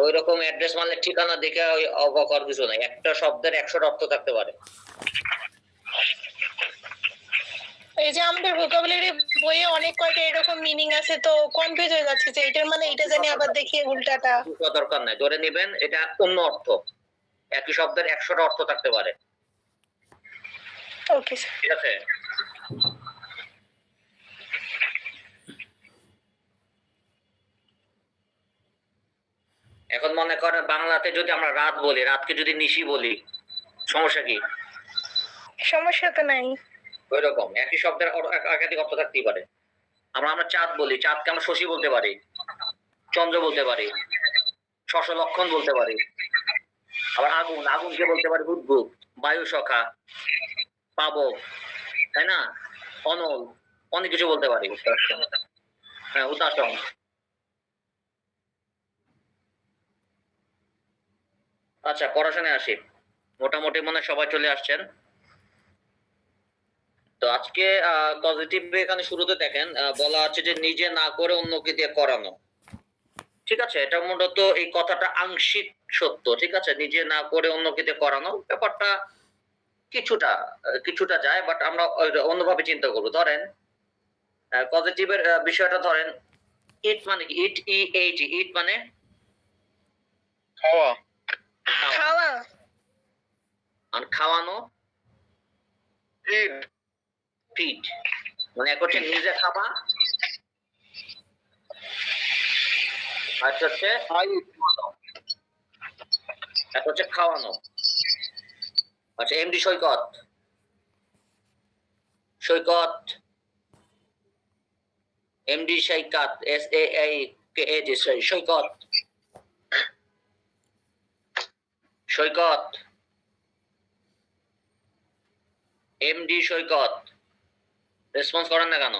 ওই রকম অ্যাড্রেস মানে ঠিকানা দেখে ওই অবাক হওয়ার কিছু নাই। একটা শব্দের 100টা অর্থ থাকতে পারে। এই যে আমাদের ভোকাবুলারি বইয়ে অনেক কয়টা এরকম মিনিং আছে, তো কনফিউজ হয়ে যাচ্ছে যে এটার মানে এটা জানি আবার দেখি উল্টাটা। দরকার নাই, ধরে নেবেন এটা অন্য অর্থ। একই শব্দের 100টা অর্থ থাকতে পারে। Okay sir. ঠিক আছে। এখন মনে করেন বাংলাতে যদি আমরা রাত বলি, রাতকে যদি নিশি বলি, সমস্যা কি? সমস্যা তো নাই। ওই রকম একই শব্দের একাধিক অর্থ থাকতেই পারে। আমরা চাঁদ বলি, চাঁদকে আমরা শশী বলতে পারি, চন্দ্র বলতে পারি, শশলক্ষণ বলতে পারি। আবার আগুন, আগুনকে বলতে পারি হুদহুদ, বায়ু সখা, পাবক, তাই না? অনল, অনেক কিছু বলতে পারি। হ্যাঁ, হুতাশন। আচ্ছা, পড়াশোনায় আসি। মোটামুটি মনে হয় সবাই চলে আসছেন। তো আজকে পজিটিভ এখানে শুরুতে দেখেন বলা আছে যে নিজে না করে অন্যকে দিয়ে করানো। ঠিক আছে, এটা মূলত এই কথাটা আংশিক সত্য। ঠিক আছে, নিজে না করে অন্যকে দিয়ে করানো ব্যাপারটা কিছুটা কিছুটা যায়, বাট আমরা অন্যভাবে চিন্তা করবো। ধরেন পজিটিভের বিষয়টা ধরেন, ইট মানে কি? ইট ই এইট, ইট মানে খাওয়া। খাওয়া। আর খাওয়ানো ফিড। ফিড। মানে এক হচ্ছে নিজে খাবা, আর হচ্ছে এক হচ্ছে খাওয়ানো। আচ্ছা, এমডি সৈকত, সৈকত, এমডি সৈকত, SAIKAT, সৈকত, সৈকত, এমডি সৈকত, রেসপন্স করেন না কেন?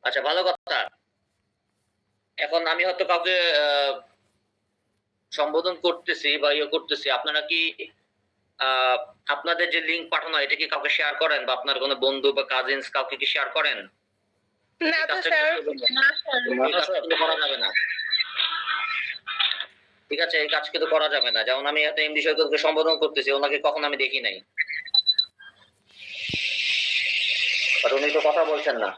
আচ্ছা, ভালো কথা। এখন আমি হয়তো কাউকে সম্বোধন করতেছি বা ইয়ে করতেছি, আপনারা কি আপনাদের যে লিংক পাঠানো এটা কি কাউকে শেয়ার করেন, বা আপনার কোনো বন্ধু বা কাজিনস কাউকে কি শেয়ার করেন? না তো স্যার। না স্যার। করা যাবে না। ঠিক আছে, এই কাজ কিন্তু করা যাবে না। যেমন আমি একটা এমডি সৈকতকে সম্বোধন করতেছি, ওনাকে কখন আমি দেখি নাই, আর উনি তো কথা বলছেন না।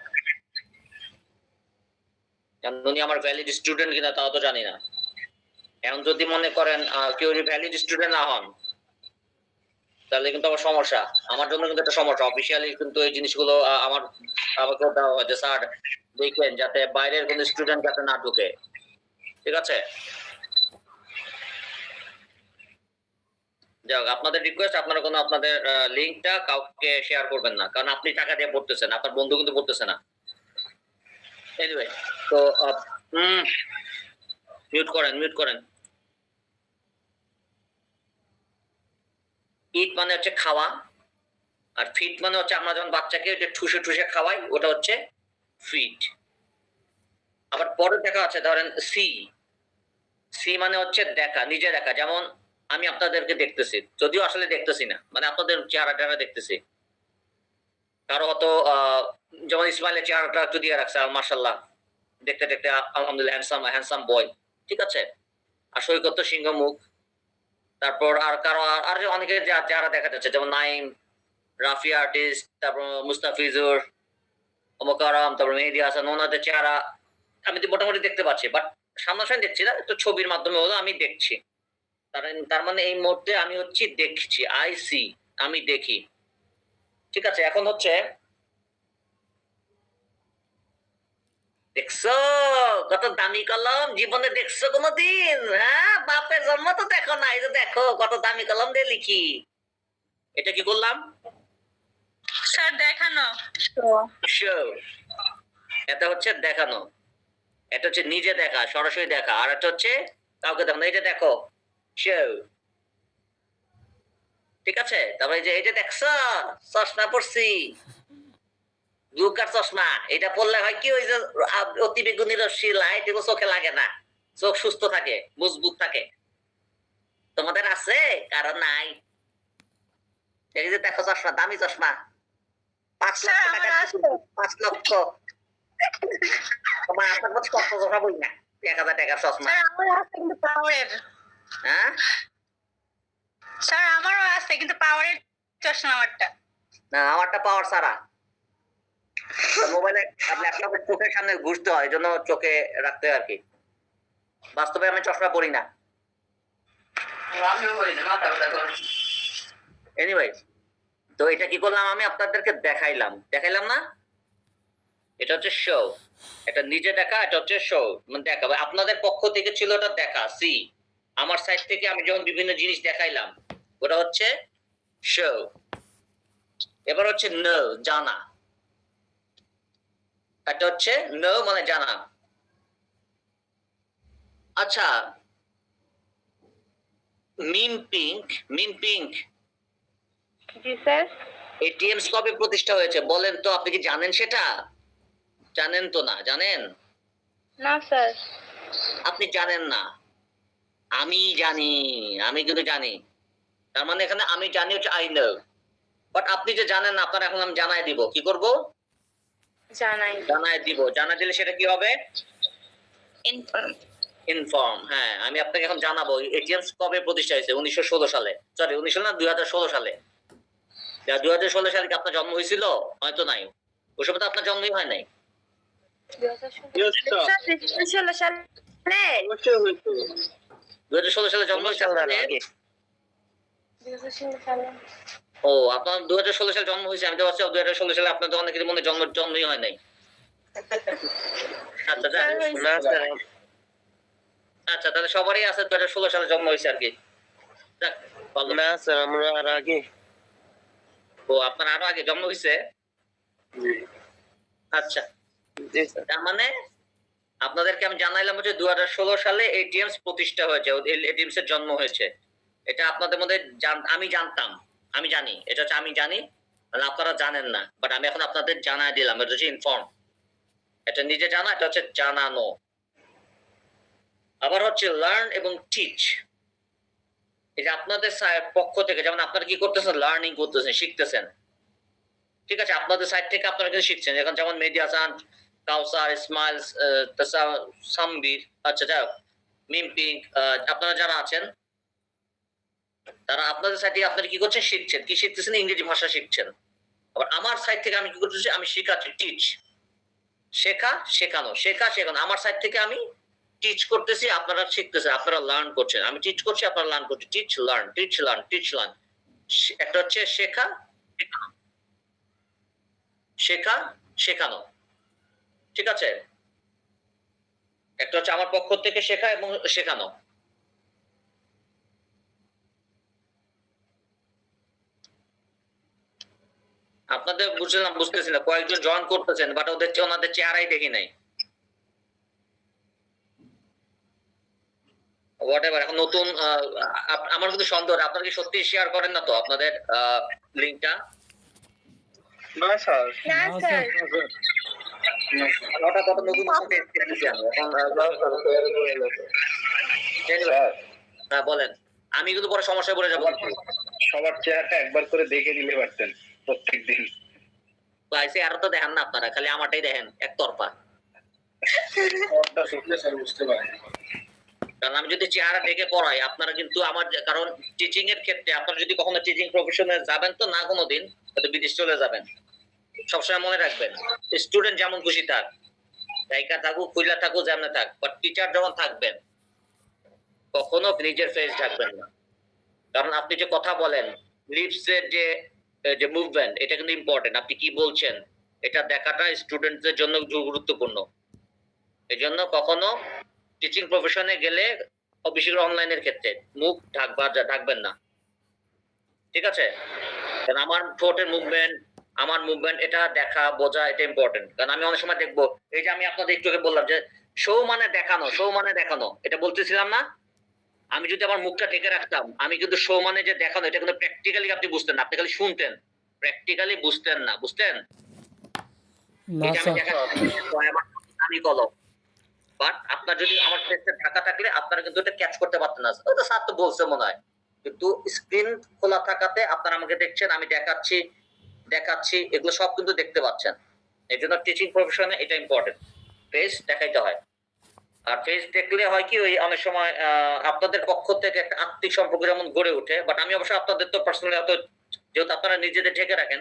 উনি আমার ভ্যালিড স্টুডেন্ট কিনা তাও তো জানি না। এখন যদি মনে করেন কেউ ভ্যালিড স্টুডেন্ট না হন, তাহলে কিন্তু আমার সমস্যা, আমার জন্য কিন্তু একটা সমস্যা। অফিসিয়ালি কিন্তু এই জিনিসগুলো আমাকে দেওয়া হয় যে স্যার দেখবেন যাতে বাইরের কোনো স্টুডেন্ট যাতে না ঢুকে। ঠিক আছে, যাক, আপনাদের রিকোয়েস্ট, আপনারা কোনো আপনাদের লিংকটা কাউকে শেয়ার করবেন না, কারণ আপনি টাকা দিয়ে পড়তেছেন, আপনার বন্ধু কিন্তু পড়তেছে না। এনিওয়ে, তো মিউট করেন, মিউট করেন। ইট মানে হচ্ছে খাওয়া, আর ফিট মানে হচ্ছে আমরা যখন বাচ্চাকে যে ঠুসে ঠুসে খাওয়াই, ওটা হচ্ছে ফিট। আবার পরে দেখা আছে, ধরেন সি, সি মানে হচ্ছে দেখা, নিজে দেখা। যেমন আমি আপনাদেরকে দেখতেছি, যদিও আসলে দেখতেছি না, মানে আপনাদের চেহারা দেখতেছি। কারো হয়তো যেমন ইসমাইলের চেহারাটা একটু দিয়ে রাখছে, মাশাআল্লাহ, দেখতে দেখতে আলহামদুলিল্লাহ হ্যান্ডসাম হ্যান্ডসাম বয়। ঠিক আছে, আর সৈকত তো সিংহ মুখ। তারপর আর কারো আর অনেকের চেহারা দেখা যাচ্ছে, যেমন নাইম, রাফি আর্টিস্ট, তারপর মুস্তাফিজুর, মোকাররম, তারপর মেহেদী হাসান, ওনাদের চেহারা আমি তো মোটামুটি দেখতে পাচ্ছি, বাট সামনাসামনি দেখছি না, তো ছবির মাধ্যমে হলো আমি দেখছি। তার মানে এই মুহূর্তে আমি হচ্ছি দেখছি, আই সি, আমি দেখি। ঠিক আছে, এখন হচ্ছে দেখছো কত দামি কলম, জীবনে দেখছো কোনোদিন? হ্যাঁ, বাপের জন্ম তো দেখো না, এই যে দেখো কত দামি কলম দিয়ে লিখি। এটা কি করলাম স্যার? দেখানো। এটা হচ্ছে দেখানো, এটা হচ্ছে নিজে দেখা, সরাসরি দেখা। আর এটা হচ্ছে কাউকে দেখানো, এই যে দেখো, শো। ঠিক আছে, তারপরে এই যে দেখছো চশমা পড়ছি, ব্লুকার চশমা, এটা পড়লে হয় কি, ওই যে অতি বেগুনি রশ্মি লাইট এগুলো চোখে লাগে না, চোখ সুস্থ থাকে, মজবুত থাকে। তোমাদের আছে? কারণ নাই। এই যে দেখো চশমা, দামি চশমা, 5 স্যার লক্ষ আমার টাকা আছে 5 লক্ষ তোমার আপনার কাছে কত কথা বলি না 1000 টাকা চশমা স্যার আমার আছে কিন্তু পাওয়ারের হ্যাঁ স্যার আমারও আছে কিন্তু পাওয়ারের চশমা আমারটা না আমারটা পাওয়ার সারা মোবাইলে ল্যাপটপের চোখের সামনে ঘুরতে হয় এই জন্য চোখে রাখতে হয় আর কি বাস্তবে আমি চশমা পরি না এনিওয়ে তো এটা কি করলাম আমি আপনাদেরকে দেখাইলাম না এটা হচ্ছে শো এটা নিজে দেখা এটা হচ্ছে শো মানে দেখা আপনাদের পক্ষ থেকে ছিল এটা দেখা সি আমার সাইড থেকে আমি যখন বিভিন্ন জিনিস দেখাইলাম ওটা হচ্ছে শো এবার হচ্ছে নো জানা এটা হচ্ছে নো মানে জানা আচ্ছা মিন পিঙ্ক জি স্যার এটিএমস কবে প্রতিষ্ঠা হয়েছে বলেন তো আপনি কি জানেন সেটা জানেন তো না জানেন না স্যার আপনি জানেন না আমি জানি আমি কিন্তু জানি তার মানে এখানে আমি জানি হচ্ছে আই নো বাট আপনি যে জানেন না আপনার এখন আমি জানাই দিব কি করব জানাই দিব জানাই দিলে সেটা কি হবে ইনফর্ম ইনফর্ম হ্যাঁ আমি আপনাকে এখন জানাবো এটিএমস কবে প্রতিষ্ঠা হয়েছে 1916 সালে সরি 19 না 2016 সালে 2016 সালে কি আপনার জন্ম হয়েছিল হয়তো নাই ওই সময় তো আপনার জন্মই হয় নাই 2016 সালে 2016 সালে জন্ম হয়েছে আপনার? 2016 সালে ও আপনার 2016 সালে জন্ম হয়েছে আমি তো ভাবছি 2016 সালে আপনার তো অনেকের মনে জন্মই হয় নাই আচ্ছা আচ্ছা তাহলে সবারই আছে 2016 সালে জন্ম হয়েছে আর কি যাক, ভালো। না স্যার আমরা আর আগে ও আপনার আরো আগে জন্ম হয়েছে আচ্ছা জি স্যার তার মানে আপনাদেরকে আমি জানাইলাম যে 2016 সালে এটিএমস প্রতিষ্ঠা হয়েছে এটিএমস এর জন্ম হয়েছে এটা আপনাদের মধ্যে আমি জানতাম আমি জানি এটা হচ্ছে আমি জানি মানে আপনারা জানেন না বাট আমি এখন আপনাদের জানাই দিলাম এটা হচ্ছে ইনফর্ম এটা নিজে জানা এটা হচ্ছে জানানো আবার হচ্ছে লার্ন এবং টিচ এই যে আপনাদের পক্ষ থেকে যেমন আপনারা কি করতেছেন লার্নিং করতেছেন শিখতেছেন ঠিক আছে আপনাদের সাইড থেকে আপনারা কিন্তু শিখছেন এখন যেমন মেহেদী হাসান কাউসার ইসমাইল সাম্বির আচ্ছা যাই হোক মিমপিং আপনারা যারা আছেন তারা আপনাদের সাইড থেকে আপনারা কি করছেন শিখছেন কি শিখতেছেন ইংরেজি ভাষা শিখছেন আবার আমার সাইড থেকে আমি কি করতেছি আমি শেখাচ্ছি টিচ শেখানো আমার সাইড থেকে আমি টিচ করতেছি আপনারা শিখতেছেন আপনারা লার্ন করছেন আমি টিচ করছি আপনারা লার্ন করছেন টিচ লার্ন একটা হচ্ছে শেখানো ঠিক আছে একটা হচ্ছে আমার পক্ষ থেকে শেখা এবং শেখানো আপনাদের বুঝতেছি না কয়েকজন জয়েন করতেছেন বাট ওনাদের চেহারাই দেখি নাই হোয়াটএভার এখন নতুন আমার কিন্তু সন্দেহ আপনারা কি সত্যি শেয়ার করেন না তো আপনাদের লিংকটা না স্যার না স্যার হঠাৎ কত নতুন দেখতেছি আমি এখন স্যার হ্যাঁ বলেন আমি কিন্তু পরে সমস্যায় পড়ে যাবো সবার চেহারাটা একবার করে দেখে দিলে পারতেন প্রত্যেকদিন আইসে আরো তো দেখেন না আপনারা খালি আমারটাই দেখেন একতরফা বুঝতে পারেন কারণ আমি যদি চেহারা দেখে পড়াই আপনারা কিন্তু আমার কারণ টিচিং এর ক্ষেত্রে আপনারা যদি কখনো টিচিং প্রফেশনে যাবেন তো না কোনোদিন হয়তো বিদেশ চলে যাবেন সবসময় মনে রাখবেন স্টুডেন্ট যেমন খুশি থাক জায়গা থাকুক খুইলা থাকুক যেমন থাক বাট টিচার যখন থাকবেন কখনো নিজের ফেস ঢাকবেন না কারণ আপনি যে কথা বলেন লিপস এর যে মুভমেন্ট এটা কিন্তু ইম্পর্টেন্ট আপনি কি বলছেন এটা দেখাটা স্টুডেন্টদের জন্য গুরুত্বপূর্ণ এই জন্য কখনো টিচিং প্রফেশনে গেলে বিশেষ করে অনলাইনের ক্ষেত্রে মুখ ঢাকবেন না ঠিক আছে কারণ আমার ঠোঁটের মুভমেন্ট আমার মুভমেন্ট এটা দেখা বোঝা এটা ইম্পর্টেন্ট কারণ আমি অনেক সময় দেখবো এই যে আমি আপনাদের একটু আগে বললাম যে শো মানে দেখানো এটা বলতেছিলাম না আমি যদি আমার মুখটা ঢেকে রাখতাম আমি কিন্তু শো মানে যে দেখানো এটা কিন্তু প্র্যাকটিক্যালি আপনি বুঝতেন না আপনি খালি শুনতেন প্র্যাকটিক্যালি বুঝতেন না বুঝতেন এই যে আমি আমি কলম বাট আপনার যদি আমার ফেসে ঢাকা থাকলে আপনারা কিন্তু এটা ক্যাচ করতে পারতেন না ওটা স্যার তো বলছে মনে হয় কিন্তু স্ক্রিন খোলা থাকাতে আপনারা আমাকে দেখছেন আমি দেখাচ্ছি দেখাচ্ছি, এগুলো সব কিন্তু দেখতে পাচ্ছেন। এই জন্য টিচিং প্রফেশনে এটা ইম্পর্টেন্ট, ফেস দেখাইতে হয়। আর ফেস দেখলে হয় কি, ওই অনেক সময় আপনাদের পক্ষ থেকে একটা আত্মিক সম্পর্ক যেমন গড়ে ওঠে, বাট আমি অবশ্য আপনাদের তো পার্সোনালি অত, যেহেতু আপনারা নিজেদের ঢেকে রাখেন,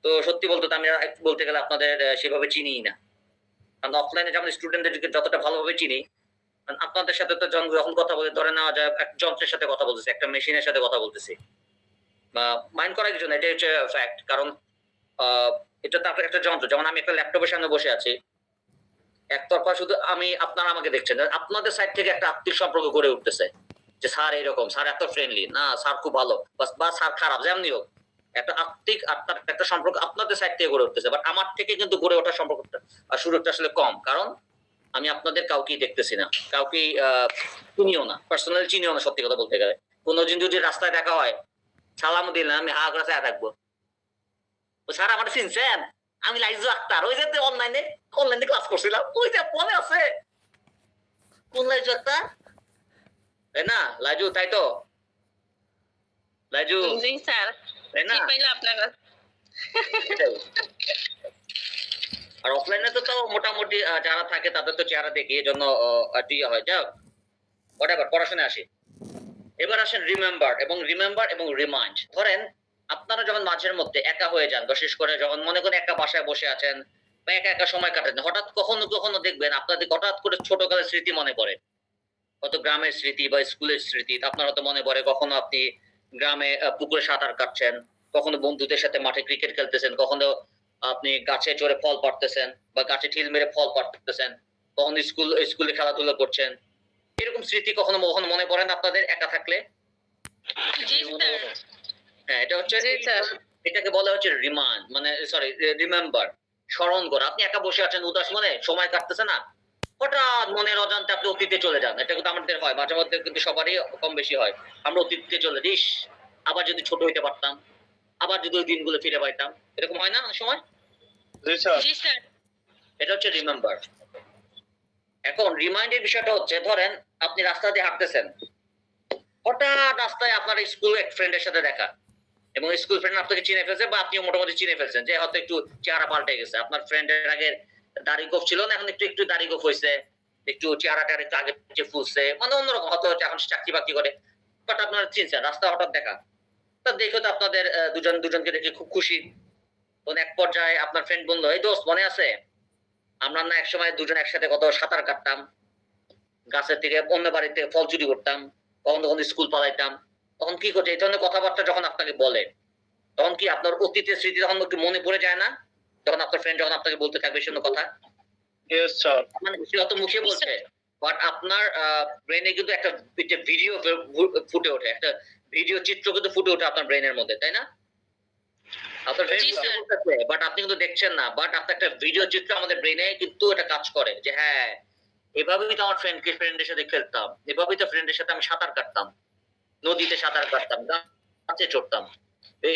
তো সত্যি বলতে তো আমি বলতে গেলে আপনাদের সেভাবে চিনিই না। কারণ অফলাইনে যেমন স্টুডেন্টদেরকে যতটা ভালোভাবে চিনি, আপনাদের সাথে তো যখন কথা বলে ধরে নেওয়া যায় এক যন্ত্রের সাথে কথা বলতেছি, একটা মেশিনের সাথে কথা বলতেছি, বা মাইন্ড করার কিছু না, এটাই হচ্ছে ফ্যাক্ট। কারণ এটা তো আপনার একটা যন্ত্র, যেমন আমি একটা ল্যাপটপের সামনে বসে আছি, একতরফা শুধু আমি, আপনারা আমাকে দেখছেন, আপনাদের সাইড থেকে একটা আত্মিক সম্পর্ক গড়ে উঠতেছে যে স্যার এরকম, স্যার এত ফ্রেন্ডলি না, স্যার খুব ভালো, বা স্যার খারাপ, যেমনি হোক একটা আত্মিক আত্মার একটা সম্পর্ক আপনাদের সাইড থেকে গড়ে উঠতেছে। বাট আমার থেকে কিন্তু গড়ে ওঠার সম্পর্কটা আর সুযোগটা আসলে কম, কারণ আমি আপনাদের কাউকেই দেখতেছি না, কাউকেই চিনিও না, পার্সোনালি চিনিও না। সত্যি কথা বলতে গেলে কোনোদিন যদি রাস্তায় দেখা হয়, সালাম দিলাম, আমি হা করে থাকবো, ও স্যার আমার চিনছেন, আমি লাইজু আক্তার, ওই যে অনলাইনে ক্লাস করছিলাম, ওই যে মনে আছে, কোন লাইজু আক্তার, তাই না লাইজু? তাই তো লাইজু, জি স্যার, তাই না? ঠিক পাইলে আপনারা। আর অফলাইনে তো তাও মোটামুটি যারা থাকে তাদের তো চেহারা দেখি, এজন্য ইয়ে হয়। যাক, হোয়াটএভার, পড়াশোনায় আসি। এবার আসেন রিমেম্বার এবং রিমাইন্ড। ধরেন আপনারা যখন মাঝের মধ্যে একা হয়ে যান, বিশেষ করে যখন মনে করেন একা বাসায় বসে আছেন বা একা একা সময় কাটান, হঠাৎ কখনো কখনো দেখবেন আপনাদের হঠাৎ করে ছোটকালের স্মৃতি মনে পড়ে, হয়তো গ্রামের স্মৃতি বা স্কুলের স্মৃতি। আপনার হয়তো মনে পড়ে কখনো আপনি গ্রামে পুকুরে সাঁতার কাটছেন, কখনো বন্ধুদের সাথে মাঠে ক্রিকেট খেলতেছেন, কখনো আপনি গাছে চড়ে ফল পাড়তেছেন বা গাছে ঠিল মেরে ফল পাড়তেছেন, কখনো স্কুলে খেলাধুলা করছেন। এরকম স্মৃতি কখনো কখনো মনে পড়ে না আপনাদের একা থাকলে? জি স্যার। হ্যাঁ, এটা হচ্ছে, জি স্যার। এটাকে বলা হচ্ছে রিমান্ড, মানে সরি রিমেম্বার, স্মরণ করা। আপনি একা বসে আছেন উদাস মনে, সময় কাটতেছে না, হঠাৎ মনের অজান্তে আপনি অতীতে চলে যান। এটা কিন্তু আমাদের হয় মাঝে মধ্যে, কিন্তু সবারই কম বেশি হয়। আমরা অতীতে চলে যাই, ইস আবার যদি ছোট হইতে পারতাম, আবার যদি ওই দিনগুলো ফিরে পাইতাম, এরকম হয় না অনেক সময়? জি স্যার। জি স্যার। এটা হচ্ছে রিমেম্বার। এখন রিমাইন্ডের বিষয়টা হচ্ছে, ধরেন আপনি রাস্তা দিয়ে হাঁটতেছেন, হঠাৎ রাস্তায় আপনার স্কুল এক ফ্রেন্ডের সাথে দেখা, এবং স্কুল ফ্রেন্ড আপনাকে চিনে ফেলছে বা আপনিও মোটামুটি চিনে ফেলছেন, যে হয়তো একটু চেহারা পাল্টে গেছে। আপনার ফ্রেন্ডের আগে দাড়ি গোফ ছিল না, এখন একটু একটু দাড়ি গোফ হয়েছে, একটু চেহারাটা একটু আগে চেয়ে ফুলছে, মানে অন্যরকম, হয়তো এখন চাকরি বাকরি করে, বাট আপনারা চিনছেন, রাস্তা হঠাৎ দেখা। তা দেখে তো আপনাদের দুজনকে দেখে খুব খুশি। তখন এক পর্যায়ে আপনার ফ্রেন্ড বললো, এই দোস্ত মনে আছে আমরা না একসময় দুজন একসাথে কত সাঁতার কাটতাম, গাছের থেকে অন্য বাড়িতে ফল চুরি করতাম, কখন তখন স্কুল পালাইতাম। তখন কি করছে, এই ধরনের কথাবার্তা যখন আপনাকে বলে, তখন কি আপনার অতীতের স্মৃতি তখন একটু মনে পড়ে যায় না? যখন আপনার ফ্রেন্ড যখন আপনাকে বলতে থাকবে শূন্য কথা, ইয়েস স্যার। মানে সে হয়তো মুখে বলছে, বাট আপনার ব্রেনে কিন্তু একটা ভিডিও ফুটে ওঠে, একটা ভিডিও চিত্র কিন্তু ফুটে ওঠে আপনার ব্রেনের মধ্যে, তাই না? আপনার জি, ফ্রেন্ড স্যার। বলতেছে, বাট আপনি কিন্তু দেখছেন না, বাট আপনার একটা ভিডিও চিত্র আমাদের ব্রেনে কিন্তু এটা কাজ করে, যে হ্যাঁ এভাবেই তো আমার ফ্রেন্ডের সাথে খেলতাম, এভাবেই তো ফ্রেন্ডের সাথে আমি সাঁতার কাটতাম, নদীতে সাঁতার কাটতাম, গাছে চড়তাম।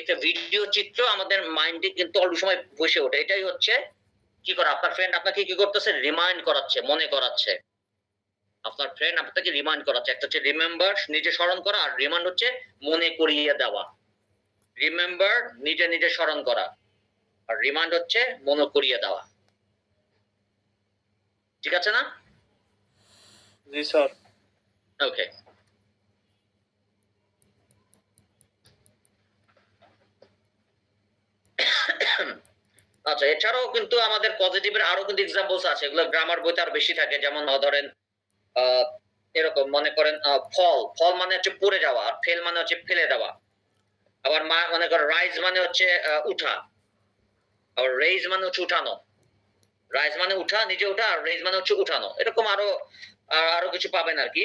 একটা ভিডিও চিত্র আমাদের মাইন্ডে কিন্তু অল্প সময় বসে ওঠে। এটাই হচ্ছে কি করা, আপনার ফ্রেন্ড আপনাকে কি করতেছে, রিমাইন্ড করাচ্ছে, মনে করাচ্ছে। আপনার ফ্রেন্ড আপনাকে রিমাইন্ড করাচ্ছে। একটা হচ্ছে রিমেম্বার, নিজে স্মরণ করা, আর রিমাইন্ড হচ্ছে মনে করিয়ে দেওয়া। রিমেম্বার নিজে নিজে স্মরণ করা, আর রিমাইন্ড হচ্ছে মনে করিয়ে দেওয়া। ঠিক আছে না? জি স্যার। ওকে। আচ্ছা, এছাড়াও কিন্তু আমাদের পজিটিভের আরো কিন্তু এক্সাম্পলস আছে, এগুলো গ্রামার বইতে আর বেশি থাকে। যেমন ধরেন এরকম মনে করেন, ফল মানে হচ্ছে পড়ে যাওয়া, আর ফেল মানে হচ্ছে ফেলে দেওয়া। আবার মনে করেন রাইজ মানে হচ্ছে উঠা, আবার রেইজ মানে হচ্ছে উঠানো। রাইজ মানে উঠা, নিজে উঠা, আর রেইজ মানে হচ্ছে উঠানো। এরকম আরো আরো কিছু পাবেন আর কি।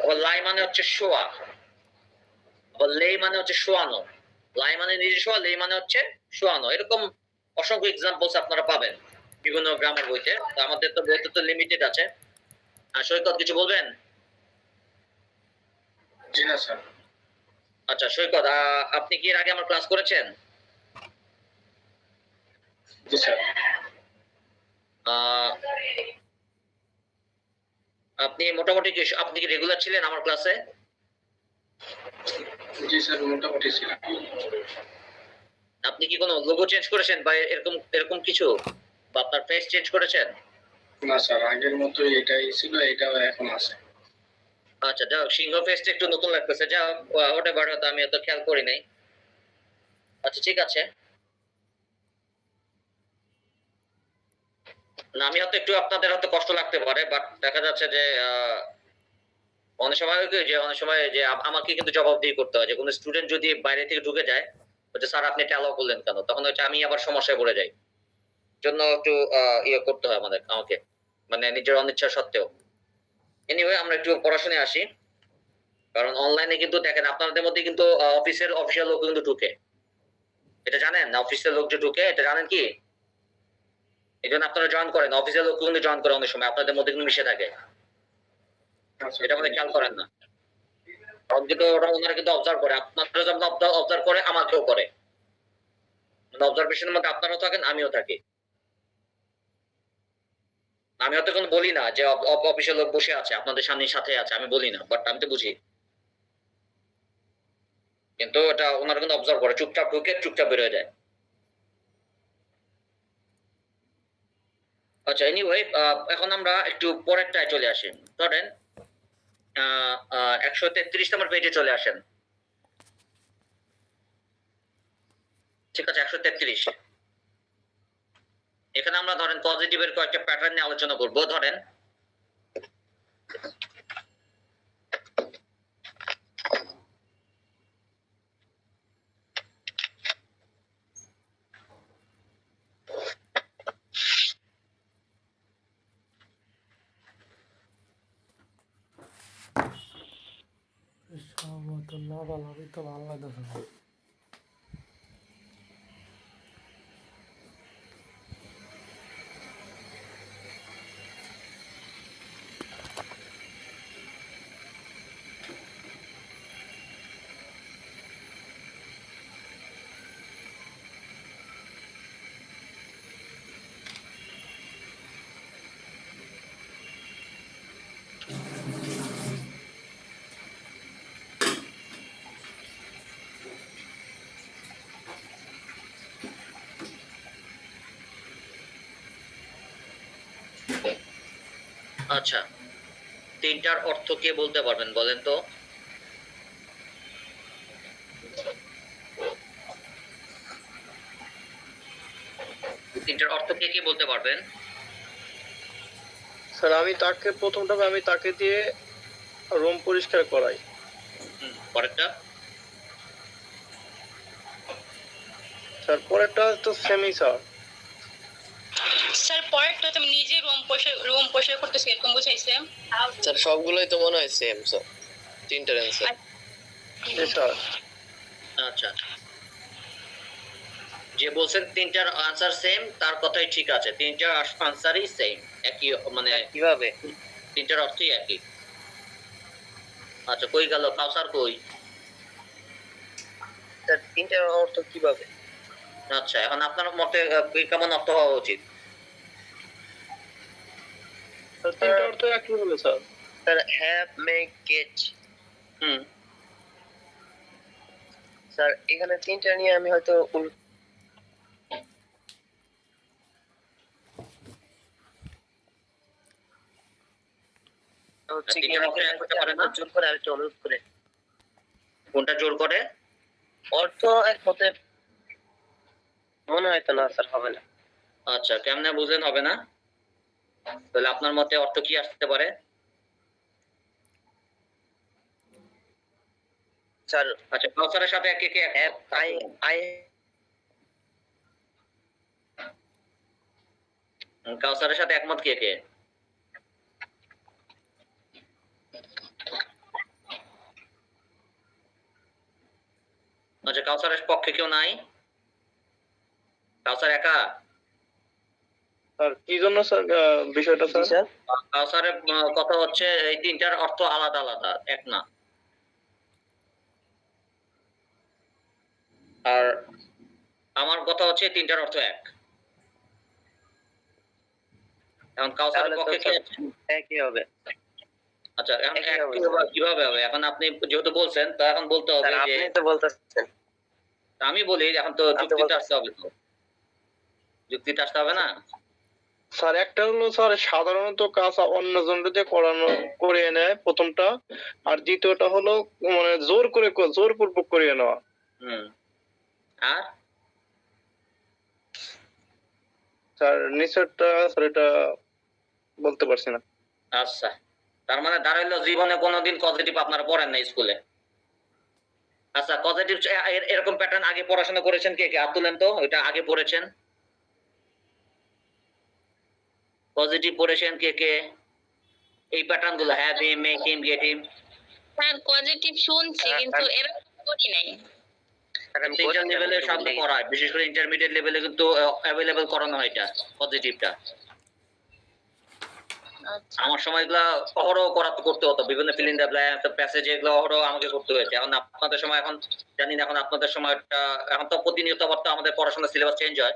আবার লাই মানে হচ্ছে শোয়া, আবার লেই মানে হচ্ছে শোয়ানো। লাই মানে নিজে শোয়া, লেই মানে হচ্ছে শোয়ানো। এরকম অসংখ্য এক্সাম্পলস আপনারা পাবেন বিভিন্ন গ্রামার বইতে। তো আমাদের তো বইতে তো লিমিটেড আছে। আর সৈকত কিছু বলবেন? জি না স্যার। আচ্ছা সৈকত, আপনি কি এর আগে আমার ক্লাস করেছেন? জি স্যার। আপনি মোটামুটি আপনি কি রেগুলার ছিলেন আমার ক্লাসে? জি স্যার, মোটামুটি ছিল। আপনি কি কোনো লোগো চেঞ্জ করেছেন বা এরকম এরকম কিছু, বা আপনার ফেস চেঞ্জ করেছেন? না স্যার, আগের মতোই এটাই ছিল, এটাও এখন আছে। আচ্ছা, যাও সিংহ ফেসটা একটু নতুন লাগতেছে, যাও ওটা বার হয়তো আমি এত খেয়াল করি নাই। আচ্ছা ঠিক আছে, না আমি হয়তো একটু আপনাদের হয়তো কষ্ট লাগতে পারে, বাট দেখা যাচ্ছে যে অনেক সময় হয় কি যে অনেক সময় যে আমাকে কিন্তু জবাবদিহি করতে হয়, যে কোনো স্টুডেন্ট যদি বাইরে থেকে ঢুকে যায় বলছে স্যার আপনি এটা অ্যালাউ করলেন কেন, তখন হচ্ছে আমি আবার সমস্যায় পড়ে যাই। জন্য একটু ইয়ে করতে হয় আমাকে, মানে নিজের অনিচ্ছা সত্ত্বেও। এনিওয়ে আমরা একটু পড়াশোনায় আসি, কারণ অনলাইনে কিন্তু দেখেন আপনাদের মধ্যে কিন্তু অফিসের অফিসিয়াল লোক কিন্তু ঢুকে, এটা জানেন না? অফিসের লোক যে ঢুকে এটা জানেন কি? এই জন্য আপনারা জয়েন করেন, অফিসের লোক কিন্তু জয়েন করে অনেক সময় আপনাদের মধ্যে কিন্তু মিশে থাকে, এটা মানে খেয়াল করেন না। কারণ কিন্তু ওনারা কিন্তু অবজার্ভ করে, আপনারা যখন অবজার্ভ করে আমাকেও করে, অবজারভেশনের মধ্যে আপনারাও থাকেন আমিও থাকি। আমি হয়তো কোনো বলি না যে অফিসের লোক বসে আছে আপনাদের সামনে সাথে আছে, আমি বলি না, বাট আমি তো বুঝি। কিন্তু এটা ওনারা কিন্তু অবজার্ভ করে, চুপচাপ ঢুকে চুপচাপ বের হয়ে যায়। আচ্ছা এনিওয়ে, এখন আমরা একটু পরেরটায় চলে আসি। ধরেন 133 নম্বর পেজে চলে আসেন। ঠিক আছে, 133। এখানে আমরা ধরেন পজিটিভের কয়েকটা প্যাটার্ন নিয়ে আলোচনা করব। ধরেন রহমতুল্লাহ ভালোই তো ভালো লাগতেছে না। আচ্ছা, তিনটার অর্থ কে বলতে পারবেন বলেন তো? তিনটার অর্থ কে কে বলতে পারবেন? স্যার আমি তাকে দিয়ে রুম পরিষ্কার করাই। পরেরটা? স্যার পরেরটা তো সেমই স্যার। স্যার পরেরটা তুমি নিজে রুম পরিষ্কার করতেছি এরকম বুঝাইছে। স্যার সবগুলোই তো মনে হয় সেম স্যার, তিনটার অ্যান্সার। জি স্যার। আচ্ছা, যে বলছেন তিনটার আনসার সেম তার কথাই ঠিক আছে, তিনটার আনসারই সেম, একই মানে কিভাবে? তিনটার অর্থই একই। আচ্ছা কই গেল কাউসার, কই? স্যার তিনটার অর্থ কিভাবে? আচ্ছা এখন আপনার মতে কেমন অর্থ হওয়া উচিত? স্যার তিনটা অর্থ একই হলো sir. Sir have, make, get. হুম স্যার এখানে তিনটা নিয়ে আমি হয়তো হচ্ছে কি তিনটার অর্থ এক হতে পারে না? জোর করে আরেকটা অনুরোধ করে কোনটা জোর করে? অর্থ এক হতে মনে হয় তো না স্যার, হবে না। আচ্ছা কেমনে বুঝলেন হবে না? তাহলে আপনার মতে অর্থ কি আসতে পারে? স্যার আচ্ছা কাউসারের সাথে কে কে হ্যাভ, আই আই কাউসারের সাথে একমত কে কে? আচ্ছা কাউসারের পক্ষে কেউ নাই? কাউসার একা? স্যার কি জন্য স্যার বিষয়টা জি স্যার? স্যার। কাউসারের কথা হচ্ছে এই তিনটার অর্থ আলাদা আলাদা, এক না। আর আমার কথা হচ্ছে এই তিনটার অর্থ এক। এখন কাউসারের তাহলে তো পক্ষে কে স্যার আছে? একই হবে। আচ্ছা এখন একই এক হবে। কিভাবে হবে? এখন আপনি যেহেতু বলছেন তো এখন বলতে হবে স্যার যে আপনি তো বলতেছেন। তা আমি বলি এখন তো যুক্তিতে আসতে হবে, তো যুক্তিতে আসতে হবে না? স্যার একটা হলো স্যার সাধারণত কাজ অন্যজনকে দিয়ে করিয়ে নেয় প্রথমটা, আর দ্বিতীয়টা হলো মানে জোরপূর্বক করিয়ে নেওয়া। হুম। আর স্যার নিচেরটা স্যার এটা বলতে পারছি না। আচ্ছা, তার মানে দাঁড়াইলো জীবনে কোনোদিন পজিটিভ আপনারা পড়েন না স্কুলে। আচ্ছা, পজিটিভ এরকম প্যাটার্ন আগে পড়াশোনা করেছেন কে কে? হাত তুলেন তো, এটা আগে পড়েছেন। পজিটিভ পড়েছেন কে কে? এই প্যাটার্ন গুলো, have him, make him, get him. Sir positive শুনছি কিন্তু এরকম করি নাই। তিনটা লেভেলে সামনে করায়, বিশেষ করে ইন্টারমিডিয়েট লেভেলে কিন্তু অ্যাভেলেবল করানো হয় এটা, পজিটিভটা। আচ্ছা আমার সময় এগুলা অহরহ করতে হতো, বিভিন্ন fill in the blank, passage, এগুলো অহরহ আমাকে করতে হয়েছে। এখন আপনাদের সময়, এখন জানি না এখন আপনাদের সময়টা, এখন তো প্রতিনিয়ত আবার তো আমাদের পড়াশোনার সিলেবাস চেঞ্জ হয়,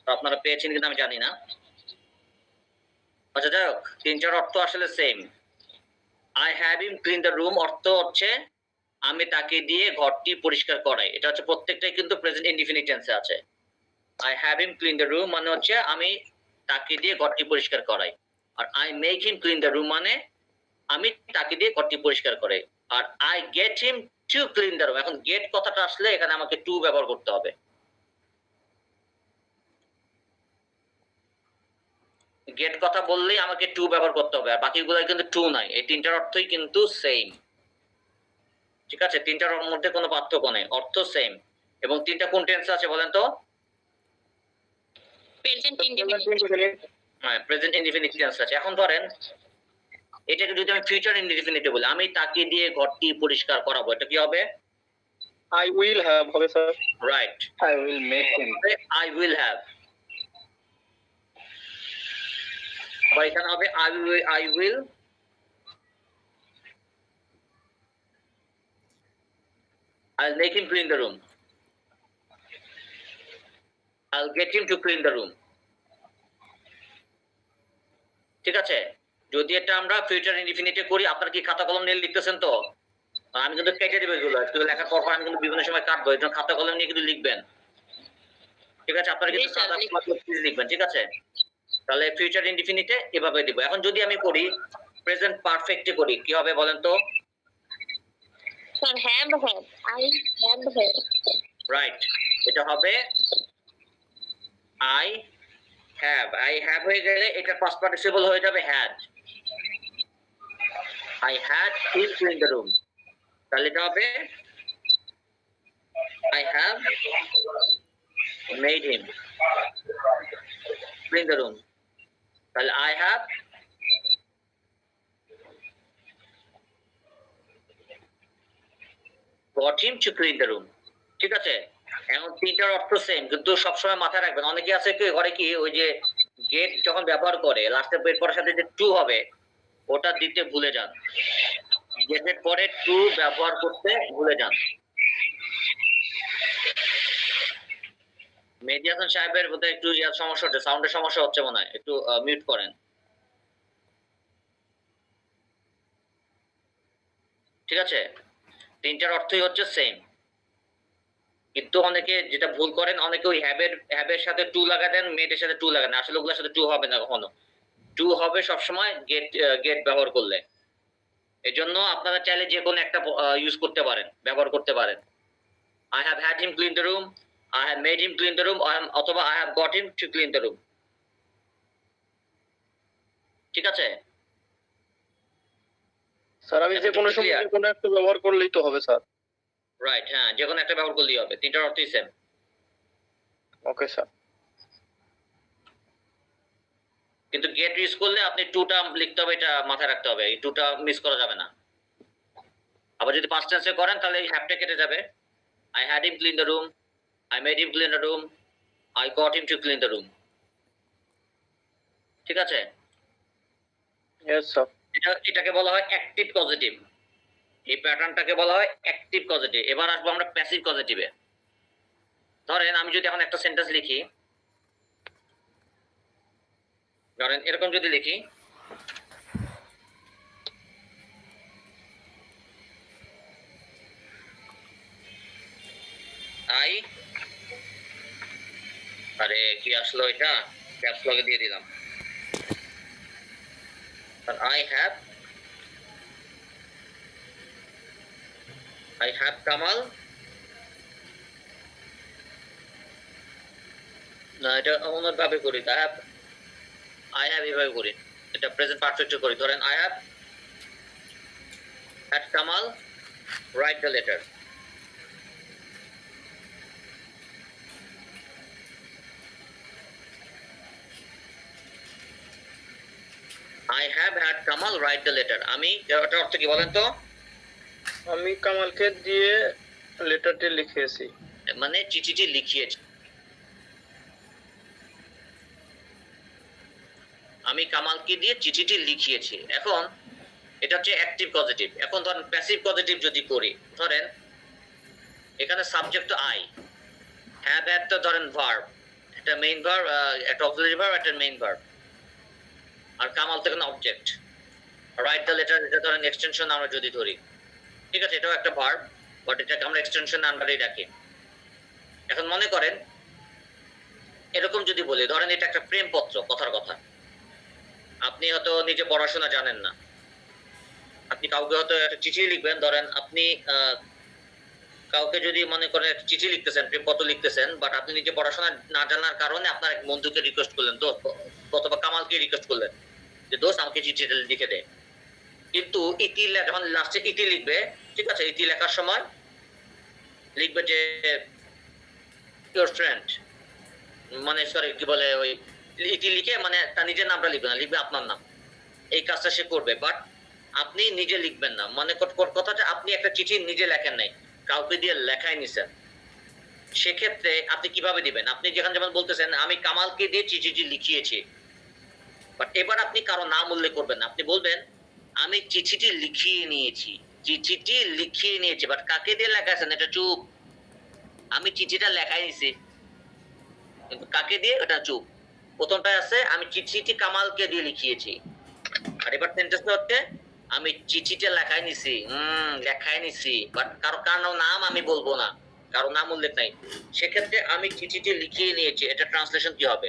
তো আপনারা পেয়েছেন কিনা আমি জানি না। আচ্ছা যাই হোক, তিনটার অর্থ আসলে same. I have him clean the room অর্থ হচ্ছে আমি তাকে দিয়ে ঘরটি পরিষ্কার করাই, এটা হচ্ছে প্রত্যেকটাই কিন্তু প্রেজেন্ট ইনডিফিনিট টেন্সে আছে। I have him clean the room মানে হচ্ছে আমি তাকে দিয়ে ঘরটি পরিষ্কার করাই, আর I make him clean the room মানে আমি তাকে দিয়ে ঘরটি পরিষ্কার করাই, আর I get him to clean the room. এখন গেট কথাটা আসলে এখানে আমাকে টু ব্যবহার করতে হবে। গেট কথা বললেই আমাকে টু ব্যবহার করতে হবে, আর বাকিগুলো কিন্তু টু নাই। এই তিনটার অর্থই কিন্তু সেম, ঠিক আছে? তিনটার মধ্যে কোনো পার্থক্য নেই, অর্থ সেম। এবং তিনটা কোন টেন্সে আছে বলেন তো? Present indefinite. হ্যাঁ, প্রেজেন্ট ইনডিফিনিট টেন্স আছে। এখন ধরেন এটাকে যদি আমি ফিউচার ইনডিফিনিটে বলি, আমি তাকে দিয়ে ঘরটি পরিষ্কার করাবো, এটা কি হবে? আই উইল হ্যাভ হবে sir. Right, I will make him. I will have. বা এখানে হবে I will I'll make him clean the room. I'll get him to clean the room. ঠিক আছে? যদি এটা আমরা ফিউচার ইনডিফিনিটে করি, আপনারা কি খাতা কলম নিয়ে লিখতেছেন তো? আমি কিন্তু কেটে দেব এগুলো, একটু লেখার পর আমি কিন্তু বিভিন্ন সময় কাটবো, এই জন্য খাতা কলম নিয়ে কিন্তু লিখবেন, ঠিক আছে? আপনারা কিন্তু জি, স্যার, প্লিজ লিখবেন, ঠিক আছে? তাহলে ফিউচার ইনডিফিনিটে এভাবে দিব। এখন যদি আমি করি প্রেজেন্ট পারফেক্টে করি, কি হবে বলেন তো? Sir have I have right, এটা হবে আই হ্যাভ হয়ে গেলে এটা পাস্ট পার্টিসিপল হয়ে যাবে had. I had him clean the room, তাহলে এটা হবে I have made him clean the room, তাহলে I have got him to clean the room, ঠিক আছে? এখন তিনটার অর্থ সেম, কিন্তু সবসময় মাথায় রাখবেন, অনেকে আছে কি ঘরে কি ওই যে গেট যখন ব্যবহার করে লাস্টে পেট পড়ার সাথে যে টু হবে ওটা দিতে ভুলে যান, গেটের পরে টু ব্যবহার করতে ভুলে যান। মেহেদী হাসান সাহেবের বোধহয় একটু সমস্যা হচ্ছে, সাউন্ডের সমস্যা হচ্ছে মনে হয়, একটু মিউট করেন, ঠিক আছে? তিনটার অর্থই হচ্ছে সেম, কিন্তু অনেকে যেটা ভুল করেন, অনেকে ওই হ্যাবের সাথে টু লাগা দেন, মেয়েদের সাথে টু লাগান, আসলে ওগুলোর সাথে টু হবে না কখনো, টু হবে সবসময় গেট ব্যবহার করলে। এই জন্য আপনারা চাইলে যে কোনো একটা ইউজ করতে পারেন, ব্যবহার করতে পারেন। I have had him clean the room, I have made him clean the room, অথবা I have got him to clean the room, ঠিক আছে? স্যার আমি যে কোনো সময় যে কোনো একটা ব্যবহার করলেই তো হবে স্যার। রাইট, হ্যাঁ, যে কোনো একটা ব্যবহার করলেই হবে, তিনটার অর্থই সেম। Okay sir. কিন্তু গেট ইউজ করলে আপনি টুটা লিখতে হবে, এটা মাথায় রাখতে হবে, এই টুটা মিস করা যাবে না। আবার যদি পাস্ট টেন্সে করেন তাহলে এই হ্যাভটা কেটে যাবে। I had him clean the room, I made him clean the room, I got him to clean the room, ঠিক আছে? Yes sir. এটাকে বলা হয় অ্যাক্টিভ পজিটিভ, এই প্যাটার্নটাকে বলা হয় অ্যাক্টিভ পজিটিভ। এবার আসবো আমরা প্যাসিভ পজিটিভে। ধরেন আমি যদি এখন একটা সেন্টেন্স লিখি, ধরেন এরকম যদি লিখি, I আরে কি আসলো এটা, ক্যাপস লগে দিয়ে দিলাম। আর I have কামাল। না, এটা অন্যভাবে করি। I have এভাবে করি, এটা প্রেজেন্ট পারফেক্ট করি। ধরেন I have had Kamal write the letter। I have had Kamal write the letter। আমি এটা অর্থ কি বলেন তো? আমি কামালকে দিয়ে লেটারটি লিখিয়েছি। মানে চিঠিটি লিখিয়েছি। আমি কামালকে দিয়ে চিঠিটি লিখিয়েছি। এখন এটা হচ্ছে অ্যাক্টিভ পজিটিভ। এখন ধরেন প্যাসিভ পজিটিভ যদি করি, ধরেন এখানে সাবজেক্ট আই, হ্যাভ হ্যাড তো ধরেন ভার্ব, একটা মেইন ভার্ব, একটা অক্সিলারি ভার্ব, একটা মেইন ভার্ব, আর কামাল তো এখানে অবজেক্ট। রাইট দ্য লেটার, এটা ধরেন এক্সটেনশন আমরা যদি ধরি, ঠিক আছে, এটাও একটা ভার্ব, বাট এটাকে আমরা এক্সটেনশন আন্ডারেই রাখি। এখন মনে করেন এরকম যদি বলি, ধরেন এটা একটা প্রেমপত্র, কথার কথা। আপনি হয়তো নিজে পড়াশোনা জানেন না, আপনি কাউকে হয়তো একটা চিঠি লিখবেন। ধরেন আপনি কাউকে যদি মনে করেন একটা চিঠি লিখতেছেন, প্রেমপত্র লিখতেছেন, বাট আপনি নিজে পড়াশোনা না জানার কারণে আপনার এক বন্ধুকে রিকোয়েস্ট করলেন, দোস্ত, অথবা কামালকে রিকোয়েস্ট করলেন যে দোস্ত আমাকে চিঠিটা লিখে দে। কিন্তু ইতি যখন লাস্টে ইতি লিখবে, ঠিক আছে, ইতি লেখার সময় লিখবে যে ইওর ফ্রেন্ড, মানে সরি কি বলে, ওই ইতি লিখে মানে তার নিজের নামটা লিখবে না, লিখবে আপনার নাম। এই কাজটা সে করবে, বাট আপনি নিজে লিখবেন না। মানে কথাটা, আপনি একটা চিঠি নিজে লেখেন নাই, কাউকে দিয়ে লেখাই নিছেন। সেক্ষেত্রে আপনি কিভাবে দিবেন? আপনি যেখানে যেমন বলতেছেন আমি কামালকে দিয়ে চিঠিটি লিখিয়েছি, বাট এবার আপনি কারো নাম উল্লেখ করবেন না। আপনি বলবেন আমি চিঠিটি লিখিয়ে নিয়েছি, চিঠিটি লিখিয়ে নিয়েছি, বাট কাকে দিয়ে লেখাছেন এটা চুপ। আমি চিঠিটা লেখাই নিছি, কিন্তু কাকে দিয়ে এটা চুপ। প্রথমটা আছে আমি চিঠিটি কামালকে দিয়ে লিখিয়েছি, আর এবার সেন্টেন্সটা হচ্ছে আমি চিঠিটা লেখাই নিছি, লেখাই নিছি, বাট কারো নাম আমি বলবো না, কারো নাম উল্লেখ নাই। সেক্ষেত্রে আমি চিঠিটি লিখিয়ে নিয়েছি, এটা ট্রান্সলেশন কি হবে?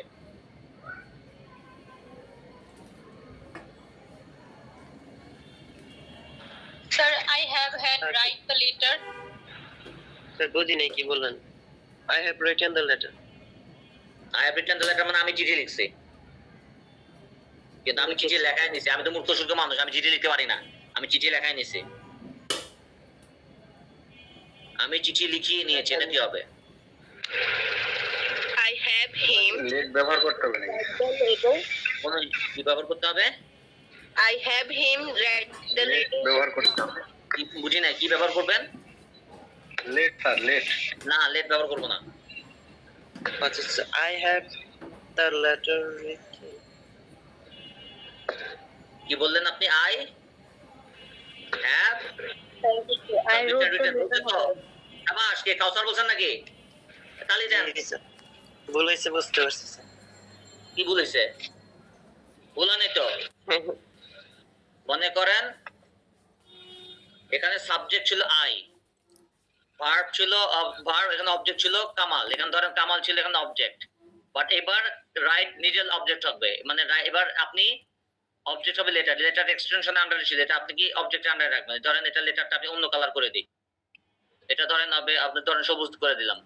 Sir I have had write the letter. Sir বুঝি নাই কি বললেন। I have written the letter। I have written the letter মানে আমি চিঠি লিখছি, কিন্তু আমি চিঠি লেখাই নিছি। আমি তো মূর্খ সূর্খ মানুষ, আমি চিঠি লিখতে পারি না, আমি চিঠি লেখাই নিছি। আমি চিঠি লিখিয়ে নিয়েছি, এটা কি হবে? I have him লেট ব্যবহার করতে হবে নাকি? কোন কি ব্যবহার করতে হবে? I have him read the let letter। ব্যবহার করতে হবে। কি বুঝি নাই, কি ব্যবহার করবেন? Let sir, let. না, লেট ব্যবহার করবো না। আচ্ছা, I have the letter written। কি বললেন আপনি? I have I wrote the letter। আবাস কে কাউসার বলছেন নাকি? তালি দেন। ভুল হয়েছে, বুঝতে পারছি স্যার। কি বলেছে? বলা নেই তো। মনে করেন এখানে সাবজেক্ট ছিল আই, ভার্ব ছিল ভার্ব, এখানে অবজেক্ট ছিল কামাল। এখানে ধরেন কামাল ছিল এখানে অবজেক্ট, বাট এবার রাইট নিজের অবজেক্ট হবে। মানে এবার আপনি অবজেক্ট হবে লেটার, লেটার এক্সটেনশন আন্ডারে ছিল, এটা আপনি কি অবজেক্ট আন্ডারে রাখবেন। ধরেন এটা লেটারটা আপনি অন্য কালার করে দিই, এটা ধরেন হবে আপনি ধরেন সবুজ করে দিলাম।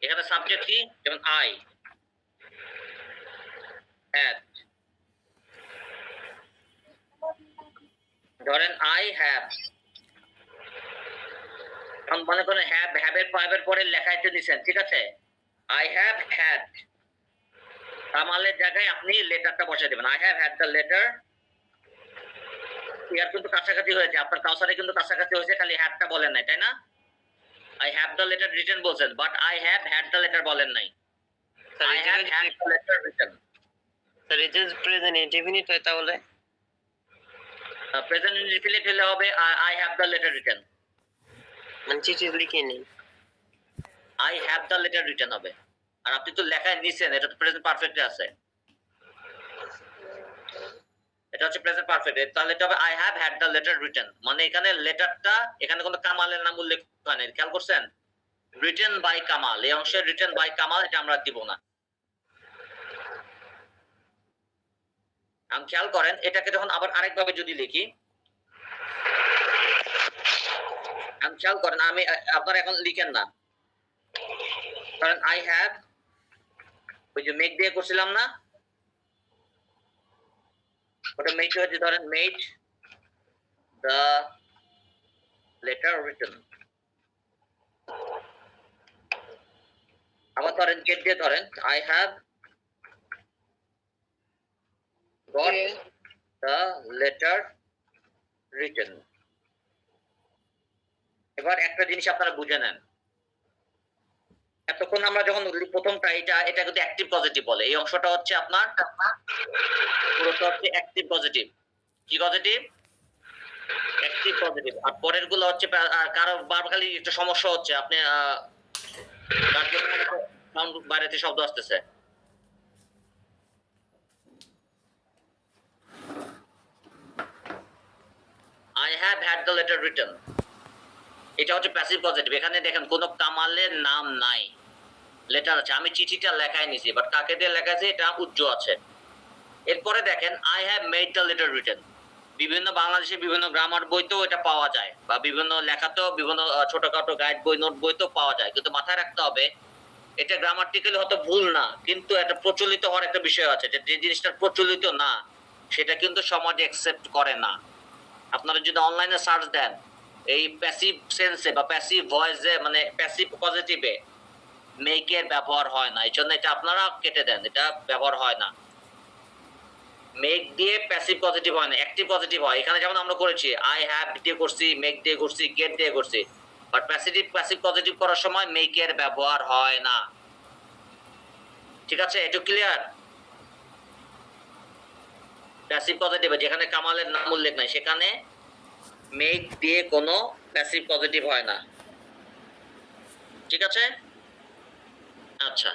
এখানে সাবজেক্ট কি, যেমন আই হ্যাড, ধরেন আই হ্যাভ। মনে করেন হ্যাভের পরে লেখাইতে দিচ্ছেন, ঠিক আছে, আই হ্যাভ হ্যাড। কামালের জায়গায় আপনি লেটারটা বসে দেবেন, I have had the letter. ইয়ার কিন্তু কাছাকাছি হয়েছে, আপনার কাউসারে কিন্তু কাছাকাছি হয়েছে, খালি হ্যাডটা বলেন নাই, তাই না? I have the letter written বলছেন, but I have had the letter বলেন নাই। I have had the letter written. Sir এটা প্রেজেন্ট ইনডিফিনিট হয়, তাহলে প্রেজেন্ট ইনডিফিনিট হলে হবে I have the letter written. মানে চিঠি লিখে নেই, I have the letter written হবে। আর আপনি তো লেখায় নিছেন, এটা তো প্রেজেন্ট পারফেক্টে আছে, এটা হচ্ছে প্রেজেন্ট পারফেক্ট। তাহলে এটা হবে I have had the letter written. মানে এখানে লেটারটা, এখানে কোনো কামালের নাম উল্লেখ করা নেই, খেয়াল করছেন? রিটেন বাই কামাল, এই অংশে রিটেন বাই কামাল এটা আমরা দিব না। আমি খেয়াল করেন এটাকে যখন আবার আরেকভাবে যদি লিখি, আমি খেয়াল করেন আমি আপনারা এখন লিখেন না, কারণ আই হ্যাভ ওই যে মেক দিয়ে করছিলাম না, ওটা মেক হচ্ছে ধরেন মেড দ্য লেটার রিটেন। আবার ধরেন গেট দিয়ে ধরেন I have got the letter written. এবার একটা জিনিস আপনারা বুঝে নেন, এতক্ষণ আমরা যখন প্রথমটা এটা কিন্তু অ্যাক্টিভ পজিটিভ বলে, এই অংশটা হচ্ছে আপনার পুরোটা হচ্ছে অ্যাক্টিভ পজিটিভ। কি পজিটিভ? Active positive. আর পরের গুলো হচ্ছে কারো বারবারই একটা সমস্যা হচ্ছে, আপনি সাউন্ড বাইরেতে শব্দ আসতেছে। I have had the letter written, এটা হচ্ছে প্যাসিভ পজিটিভ। এখানে দেখেন কোনো কামালের নাম নাই, লেটার আছে, আমি চিঠিটা লেখাই নিছি, বাট কাকে দিয়ে লেখাছি এটা উজ্জ আছে। এরপরে দেখেন I have made the letter written, বিভিন্ন বাংলাদেশের বিভিন্ন গ্রামার বইতেও এটা পাওয়া যায়, বা বিভিন্ন লেখাতেও বিভিন্ন ছোটখাটো গাইড বই নোট বইতেও পাওয়া যায়। কিন্তু মাথায় রাখতে হবে এটা গ্রামাটিক্যালি হয়তো ভুল না, কিন্তু এটা প্রচলিত হওয়ার একটা বিষয় আছে, যে জিনিসটা প্রচলিত না সেটা কিন্তু সমাজ অ্যাকসেপ্ট করে না। আপনারা যদি অনলাইনে সার্চ দেন এই প্যাসিভ সেন্সে বা প্যাসিভ ভয়েসে, মানে প্যাসিভ পজিটিভে মেকের ব্যবহার হয় না, এই জন্য এটা আপনারা কেটে দেন, এটা ব্যবহার হয় না। মেক দিয়ে প্যাসিভ পজিটিভ হয় না, অ্যাক্টিভ পজিটিভ হয়। এখানে যেমন আমরা করেছি আই হ্যাভ দিয়ে করছি, মেক দিয়ে করছি, গেট দিয়ে করছি, বাট প্যাসিভ পজিটিভ করার সময় মেকের ব্যবহার হয় না। ঠিক আছে, একটু ক্লিয়ার? প্যাসিভ পজিটিভ যেখানে কামালের নাম উল্লেখ নাই সেখানে মেক দিয়ে কোনো প্যাসিভ পজিটিভ হয় না। ঠিক আছে, আচ্ছা।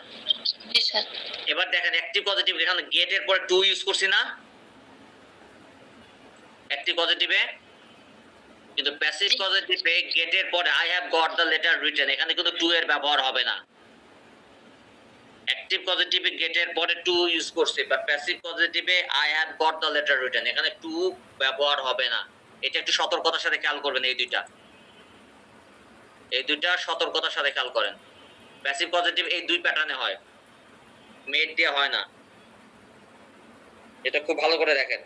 জি স্যার। এবার দেখেন অ্যাক্টিভ পজিটিভ, এখানে গেট এর পরে টু ইউজ করছি না অ্যাক্টিভ পজিটিভে, কিন্তু প্যাসিভ পজিটিভে গেট এর পরে I have got the letter written, এখানে কিন্তু টু এর ব্যবহার হবে না। অ্যাক্টিভ পজিটিভে গেট এর পরে টু ইউজ করছি, বাট প্যাসিভ পজিটিভে I have got the letter written, এখানে টু ব্যবহার হবে না। এটা একটু সতর্কতার সাথে খেয়াল করবেন, এই দুইটা সতর্কতার সাথে খেয়াল করেন। প্যাসিভ পজিটিভ এই দুই প্যাটার্নে হয়, মেড দিয়ে হয় না, এটা খুব ভালো করে দেখেন।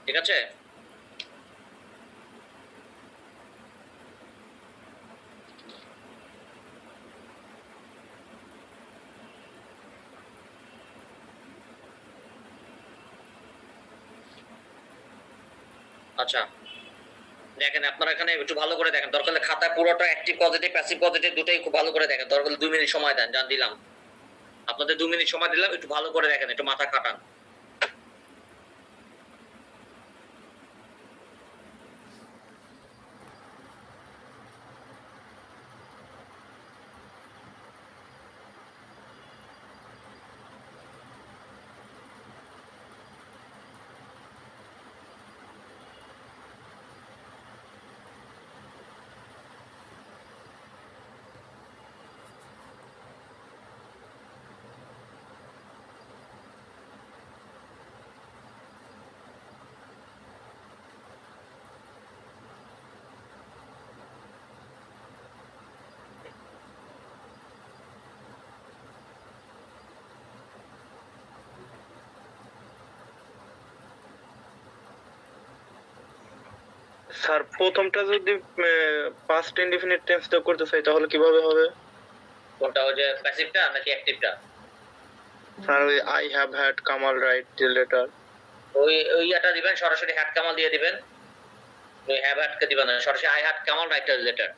ঠিক আছে, আচ্ছা দেখেন আপনারা এখানে একটু ভালো করে দেখেন, দরকার হলে খাতায় পুরোটা অ্যাক্টিভ পজিটিভ প্যাসিভ পজিটিভ দুটোই খুব ভালো করে দেখেন। দরকার হলে 2 মিনিট সময় দেন, জান দিলাম আপনাদের 2 মিনিট সময় দিলাম, একটু ভালো করে দেখেন, একটু মাথা খাটান। স্যার প্রথমটা যদি পাস্ট ইনডিফিনিট টেন্স দিয়ে করতে চাই তাহলে কিভাবে হবে? কোনটা, ওই যে প্যাসিভটা নাকি অ্যাক্টিভটা? স্যার ওই I have had Kamal write the letter, ওই ইয়াটা দিবেন, সরাসরি হ্যাড কামাল দিয়ে দিবেন, ওই হ্যাভ হ্যাডকে দিবেন না, সরাসরি I had Kamal write the letter.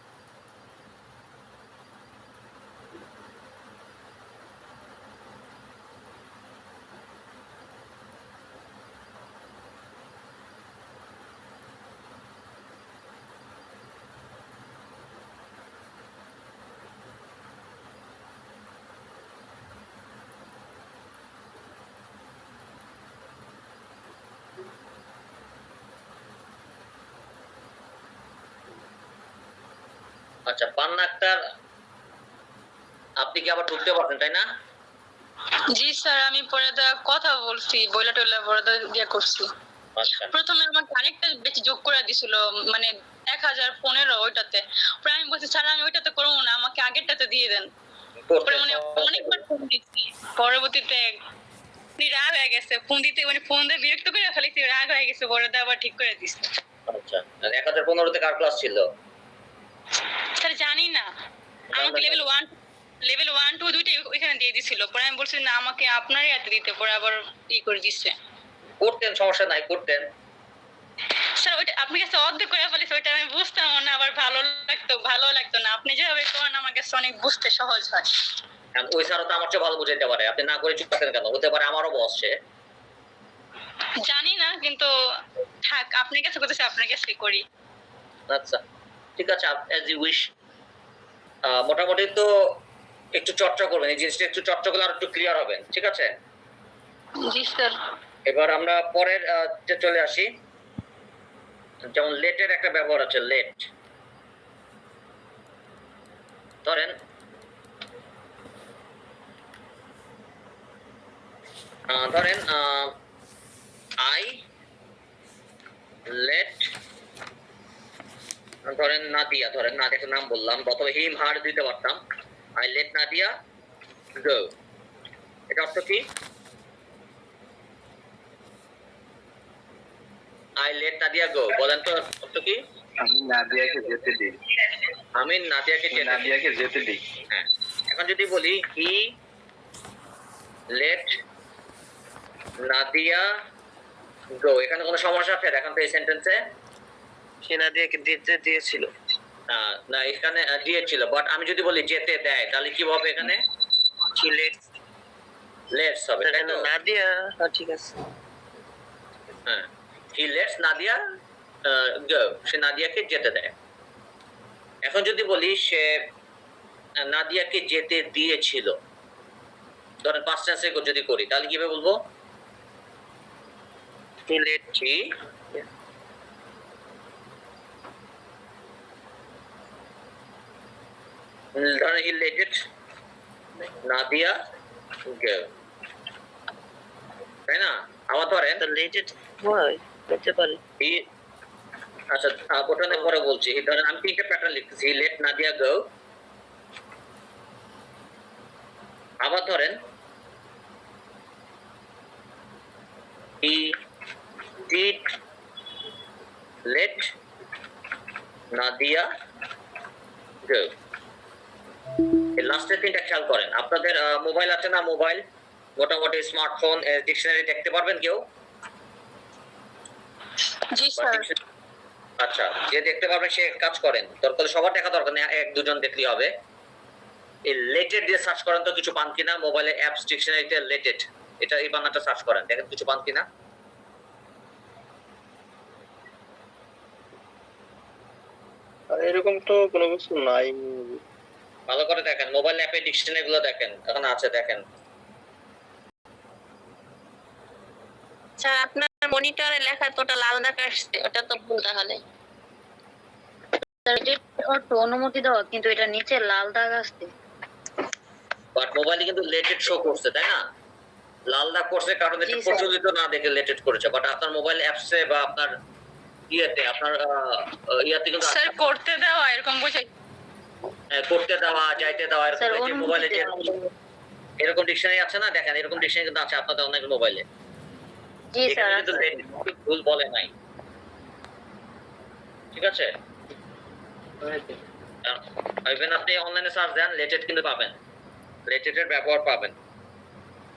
আচ্ছা, পান্না আক্তার, আপনি কি আবার ঢুকতে পারবেন, তাই না? জি স্যার, আমি পরে কথা বলছি, বইলা টইলা পরে দিয়ে করছি। আচ্ছা, প্রথমে আমাকে আরেকটা বেশি যোগ করে দিছিল, মানে 1015 ওইটাতে। পরে আমি বলছি স্যার আমি ওইটাতে করবো না, আমাকে আগেরটাতে দিয়ে দেন। পরে মানে অনেকবার ফোন দিচ্ছি, পরবর্তীতে উনি রাগ হয়ে গেছে, ফোন দিতে মানে ফোন দিয়ে বিরক্ত করে ফেলেছি, রাগ হয়ে গেছে, পরে আবার ঠিক করে দিচ্ছে। আচ্ছা, 1015 কার ক্লাস ছিল? স্যার জানি না, আমাকে লেভেল 1 2 দুইটাই ওইখানে দিয়ে দিছিল। পরে আমি বলছি না, আমাকে আপনারই হাতে দিতে, পরে আবার করে দিচ্ছে। করতেন, সমস্যা নাই, করতেন। স্যার ওইটা আপনি কাছে অর্ধেক করে ফেলেছি, ওইটা আমি বুঝতাম না, আবার ভালো লাগতো না। আপনি যেভাবে করেন আমার কাছে অনেক বুঝতে সহজ হয়। ওই স্যারও তো আমার চেয়ে ভালো বুঝাইতে পারে, আপনি না করে চুপ থাকেন কেন? হতে পারে আমারও বস সে। জানি না, কিন্তু থাক, আপনার কাছে করতেছি, আপনার কাছে করি। আচ্ছা, ঠিক আছে, অ্যাজ ইউ উইশ। মোটামুটি তো একটু চর্চা করবেন, এই জিনিসটা একটু চর্চা করলে আর একটু ক্লিয়ার হবেন, ঠিক আছে? জি স্যার। এবার আমরা পরের চলে আসি। যেমন লেটের একটা ব্যবহার আছে, লেট। ধরেন আই লেট, ধরেন নাদিয়া, নাদিয়াকে নাম বললাম, অথবা হিম হার দিতে পারতাম। আই লেট নাদিয়া গো, এটা অর্থ কি? আই লেট নাদিয়া গো, বলেন তো অর্থ কি? আমি নাদিয়াকে যেতে দিই। আমি নাদিয়াকে যেতে দিই। হ্যাঁ, এখন যদি বলি হি লেট নাদিয়া গো, এখানে কোনো সমস্যা আছে দেখেন তো এই সেন্টেন্সে? সে নাদিয়াকে দিতে দিয়েছিল। না, এখানে দিয়েছিল, বাট আমি যদি বলি যেতে দেয়, তাহলে কি হবে এখানে? কি লেটস হবে, তাই তো? নাদিয়া, হ্যাঁ ঠিক আছে। হ্যাঁ, হি লেটস নাদিয়া গো, সে নাদিয়াকে যেতে দেয়। এখন যদি বলি সে নাদিয়াকে যেতে দিয়েছিল, ধরেন পাস্ট টেন্সে যদি করি, তাহলে কিভাবে বলবো? হি লেট হি ধরেন হি লেটেড নাদিয়া গো, তাই না? আবার ধরেন লেটেড হয় করতে পারে। হি, আচ্ছা ওটা পরে বলছি। ধরেন আমি তিনটা প্যাটার্ন লিখতেছি, হি লেট নাদিয়া গো। আবার ধরেন হি ডিড লেট নাদিয়া গো। এই লাস্টের তিনটা খেয়াল করেন। আপনাদের মোবাইল আছে না? মোবাইল, মোটামুটি স্মার্টফোন, ডিকশনারি দেখতে পারবেন কেউ? জি স্যার। আচ্ছা, যে দেখতে পারবেন সে কাজ করেন, দরকার সবার দেখা দরকার নেই, এক দুজন দেখলেই হবে। এই লেটেড দিয়ে সার্চ করেন তো কিছু পান কিনা। মোবাইলে অ্যাপস ডিকশনারিতে লেটেড, এটা এই বাংলাটা সার্চ করেন, দেখেন কিছু পান কিনা। আর এরকম তো কোনো কিছু নাই। ভালো করে দেখেন, মোবাইল অ্যাপে ডিকশনারি গুলো দেখেন, এখন আছে দেখেন। স্যার আপনার মনিটরে লেখা তো ওটা লাল দাগ আসছে, ওটা তো ভুল তাহলে। অর্থ অনুমতি দেওয়া, কিন্তু এটা নিচে লাল দাগ আসছে। বাট মোবাইলে কিন্তু লেটেড শো করছে, তাই না? লাল দাগ করছে কারণ এটা প্রচলিত না দেখে লেটেড করেছে। বাট আপনার মোবাইল অ্যাপসে বা আপনার ইয়েতে, আপনার ইয়াতে কিন্তু স্যার করতে দেওয়া এরকম বুঝাই। করতে দেওয়া, যাইতে দেওয়া, স্যার এরকম অনুমতি মোবাইলে যে দেওয়া। এরকম ডিকশনারি আছে না, দেখেন এরকম ডিকশনারি কিন্তু আছে আপনাদের অনেক মোবাইলে। জি স্যার। এখানে কিন্তু ভুল বলে নাই, ঠিক আছে? ইভেন আপনি অনলাইনে সার্চ দেন, লেটেড কিন্তু পাবেন, লেটেডের ব্যবহার পাবেন।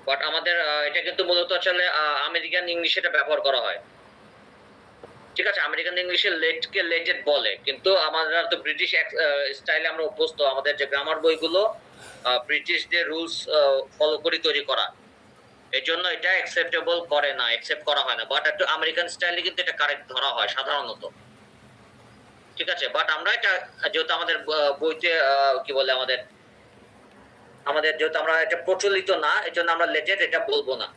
বাট আমাদের এটা কিন্তু মূলত আসলে আমেরিকান ইংলিশে এটা ব্যবহার করা হয়, ঠিক আছে? আমেরিকান ইংলিশে লেটকে লেটেড বলে, কিন্তু আমরা তো ব্রিটিশ স্টাইলে আমরা অভ্যস্ত। আমাদের যে গ্রামার বইগুলো ব্রিটিশদের রুলস ফলো করে তৈরি করা, এই জন্য এটা অ্যাকসেপ্টেবল করে না, অ্যাকসেপ্ট করা হয় না। বাট একটু আমেরিকান স্টাইলে কিন্তু এটা কারেক্ট ধরা হয় সাধারণত, ঠিক আছে? বাট আমরা এটা যেহেতু আমাদের বইতে কি বলে, আমাদের যেহেতু আমরা এটা প্রচলিত না, এই জন্য আমরা লেটেড এটা বলবো না,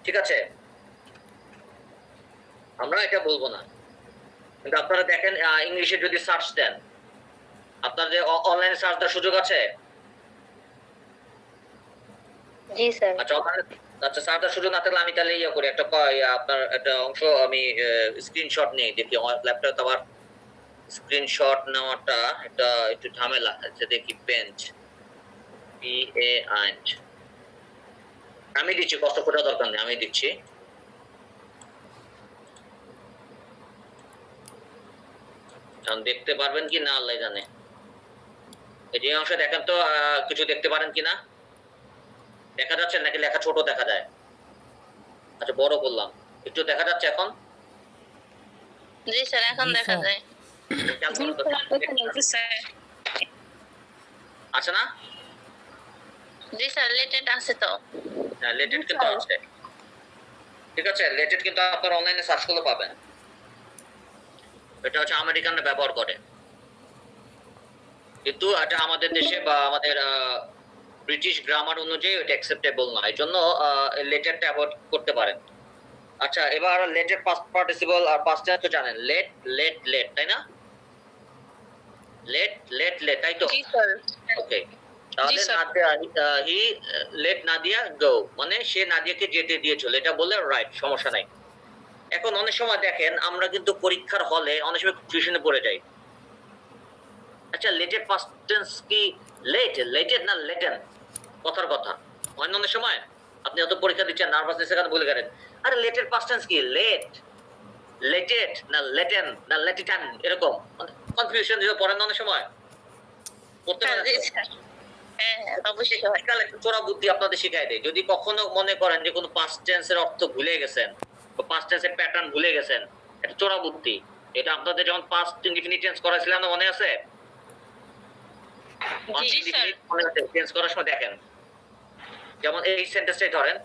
ঠিক আছে? আমরা এটা বলবো না। কিন্তু আপনারা দেখেন ইংলিশে যদি সার্চ দেন, আপনার যে অনলাইনে সার্চ দেওয়ার সুযোগ আছে? জি স্যার। আচ্ছা আচ্ছা সার্চ দেওয়ার সুযোগ না থাকলে আমি তাহলে ইয়ে করি একটা আপনার একটা অংশ আমি স্ক্রিনশট নিয়ে দেখি আমার ল্যাপটপে আবার স্ক্রিনশট নেওয়াটা এটা একটু ঝামেলা আছে। দেখি বেঞ্চ PAINT আমি দিচ্ছি, কষ্ট করার দরকার নেই, আমি দিচ্ছি। দেখতে পারবেন কি না আল্লাহ জানে। এই যে অংশ দেখেন তো কিছু দেখতে পারেন কিনা, দেখা যাচ্ছে নাকি লেখা ছোট দেখা যায়? আচ্ছা বড় করলাম, একটু দেখা যাচ্ছে এখন? জি স্যার, এখন জি, দেখা স্যার। যায়। খেয়াল করুন তো। আছে না? জি স্যার, লেটেড আছে তো। হ্যাঁ লেটেড কিন্তু আছে। ঠিক আছে, লেটেড কিন্তু আপনার অনলাইনে সার্চ করলে পাবেন। এটা হচ্ছে আমেরিকানরা ব্যবহার করে, কিন্তু এটা আমাদের দেশে বা আমাদের ব্রিটিশ গ্রামার অনুযায়ী এটা অ্যাকসেপ্টেবল না, এই জন্য লেটেডটা অ্যাভয়েড করতে পারেন। আচ্ছা এবার লেটেড পাস্ট পার্টিসিপল আর পাস্ট টেন্স তো জানেন, লেট লেট লেট, তাই না? লেট লেট লেট, তাই তো? জি স্যার। ওকে, তাহলে স্যার। হি লেট নাদিয়া গো, মানে সে নাদিয়াকে যেতে দিয়েছিল, এটা বললে রাইট, সমস্যা নাই। এখন অনেক সময় দেখেন আমরা কিন্তু পরীক্ষার হলে অনেক সময় কনফিউশনে পড়ে যাই। আচ্ছা লেটেড পাস্ট টেন্স কি লেটেড না লেটেন? কথার কথা হয় না অনেক সময়, আপনি হয়তো পরীক্ষা দিচ্ছেন নার্ভাসনেসের কারণে বলে গেলেন আরে লেটেড পাস্ট টেন্স কি লেটেড না লেটেন না লেটিটান, এরকম কনফিউশন দিয়ে পড়েন অনেক সময় পড়তে হ্যাঁ, পারেন জি তো? স্যার। হ্যাঁ হ্যাঁ, অবশ্যই হয়। টেকনিক্যাল একটা চোরা বুদ্ধি আপনাদের শিখাই দেয়। যদি কখনো মনে করেন যে কোনো পাস্ট টেন্সের অর্থ ভুলে গেছেন বা পাস্ট টেন্সের প্যাটার্ন ভুলে গেছেন, এটা চোরা বুদ্ধি। এটা আপনাদের যখন পাস্ট ইনডিফিনিট টেন্স করাছিলেন মনে আছে? জি স্যার। মনে আছে টেন্স করার সময় দেখেন, যেমন এই সেন্টেন্সটাই ধরেন,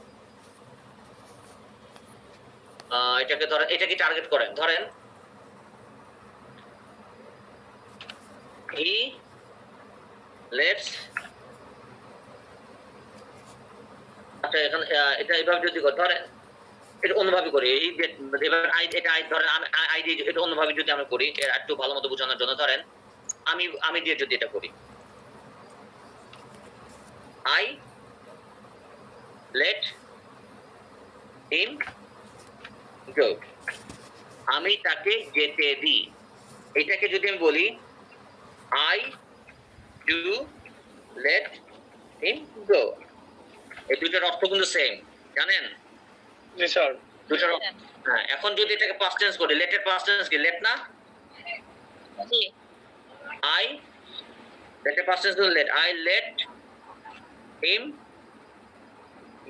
এটাকে ধরেন, এটাকে টার্গেট করেন, ধরেন হি লেটস, আচ্ছা এখানে এটা এইভাবে যদি ধরেন, এটা অন্যভাবে করি, এই এবার এটা ধরেন আই দিয়ে এটা অন্যভাবে যদি আমরা করি একটু ভালো মতো বোঝানোর জন্য, ধরেন আমি দিয়ে যদি এটা করি, আই লেট হিম গো, আমি তাকে যেতে দিই। এটাকে যদি আমি বলি I do let him go, এই দুটোর অর্থ কিন্তু সেম, জানেন? জি স্যার। দুটোর হ্যাঁ। এখন যদি এটাকে পাস্ট টেন্স করি, লেটেড পাস্ট টেন্স কি লেট না? জি I letted past tense let, I let him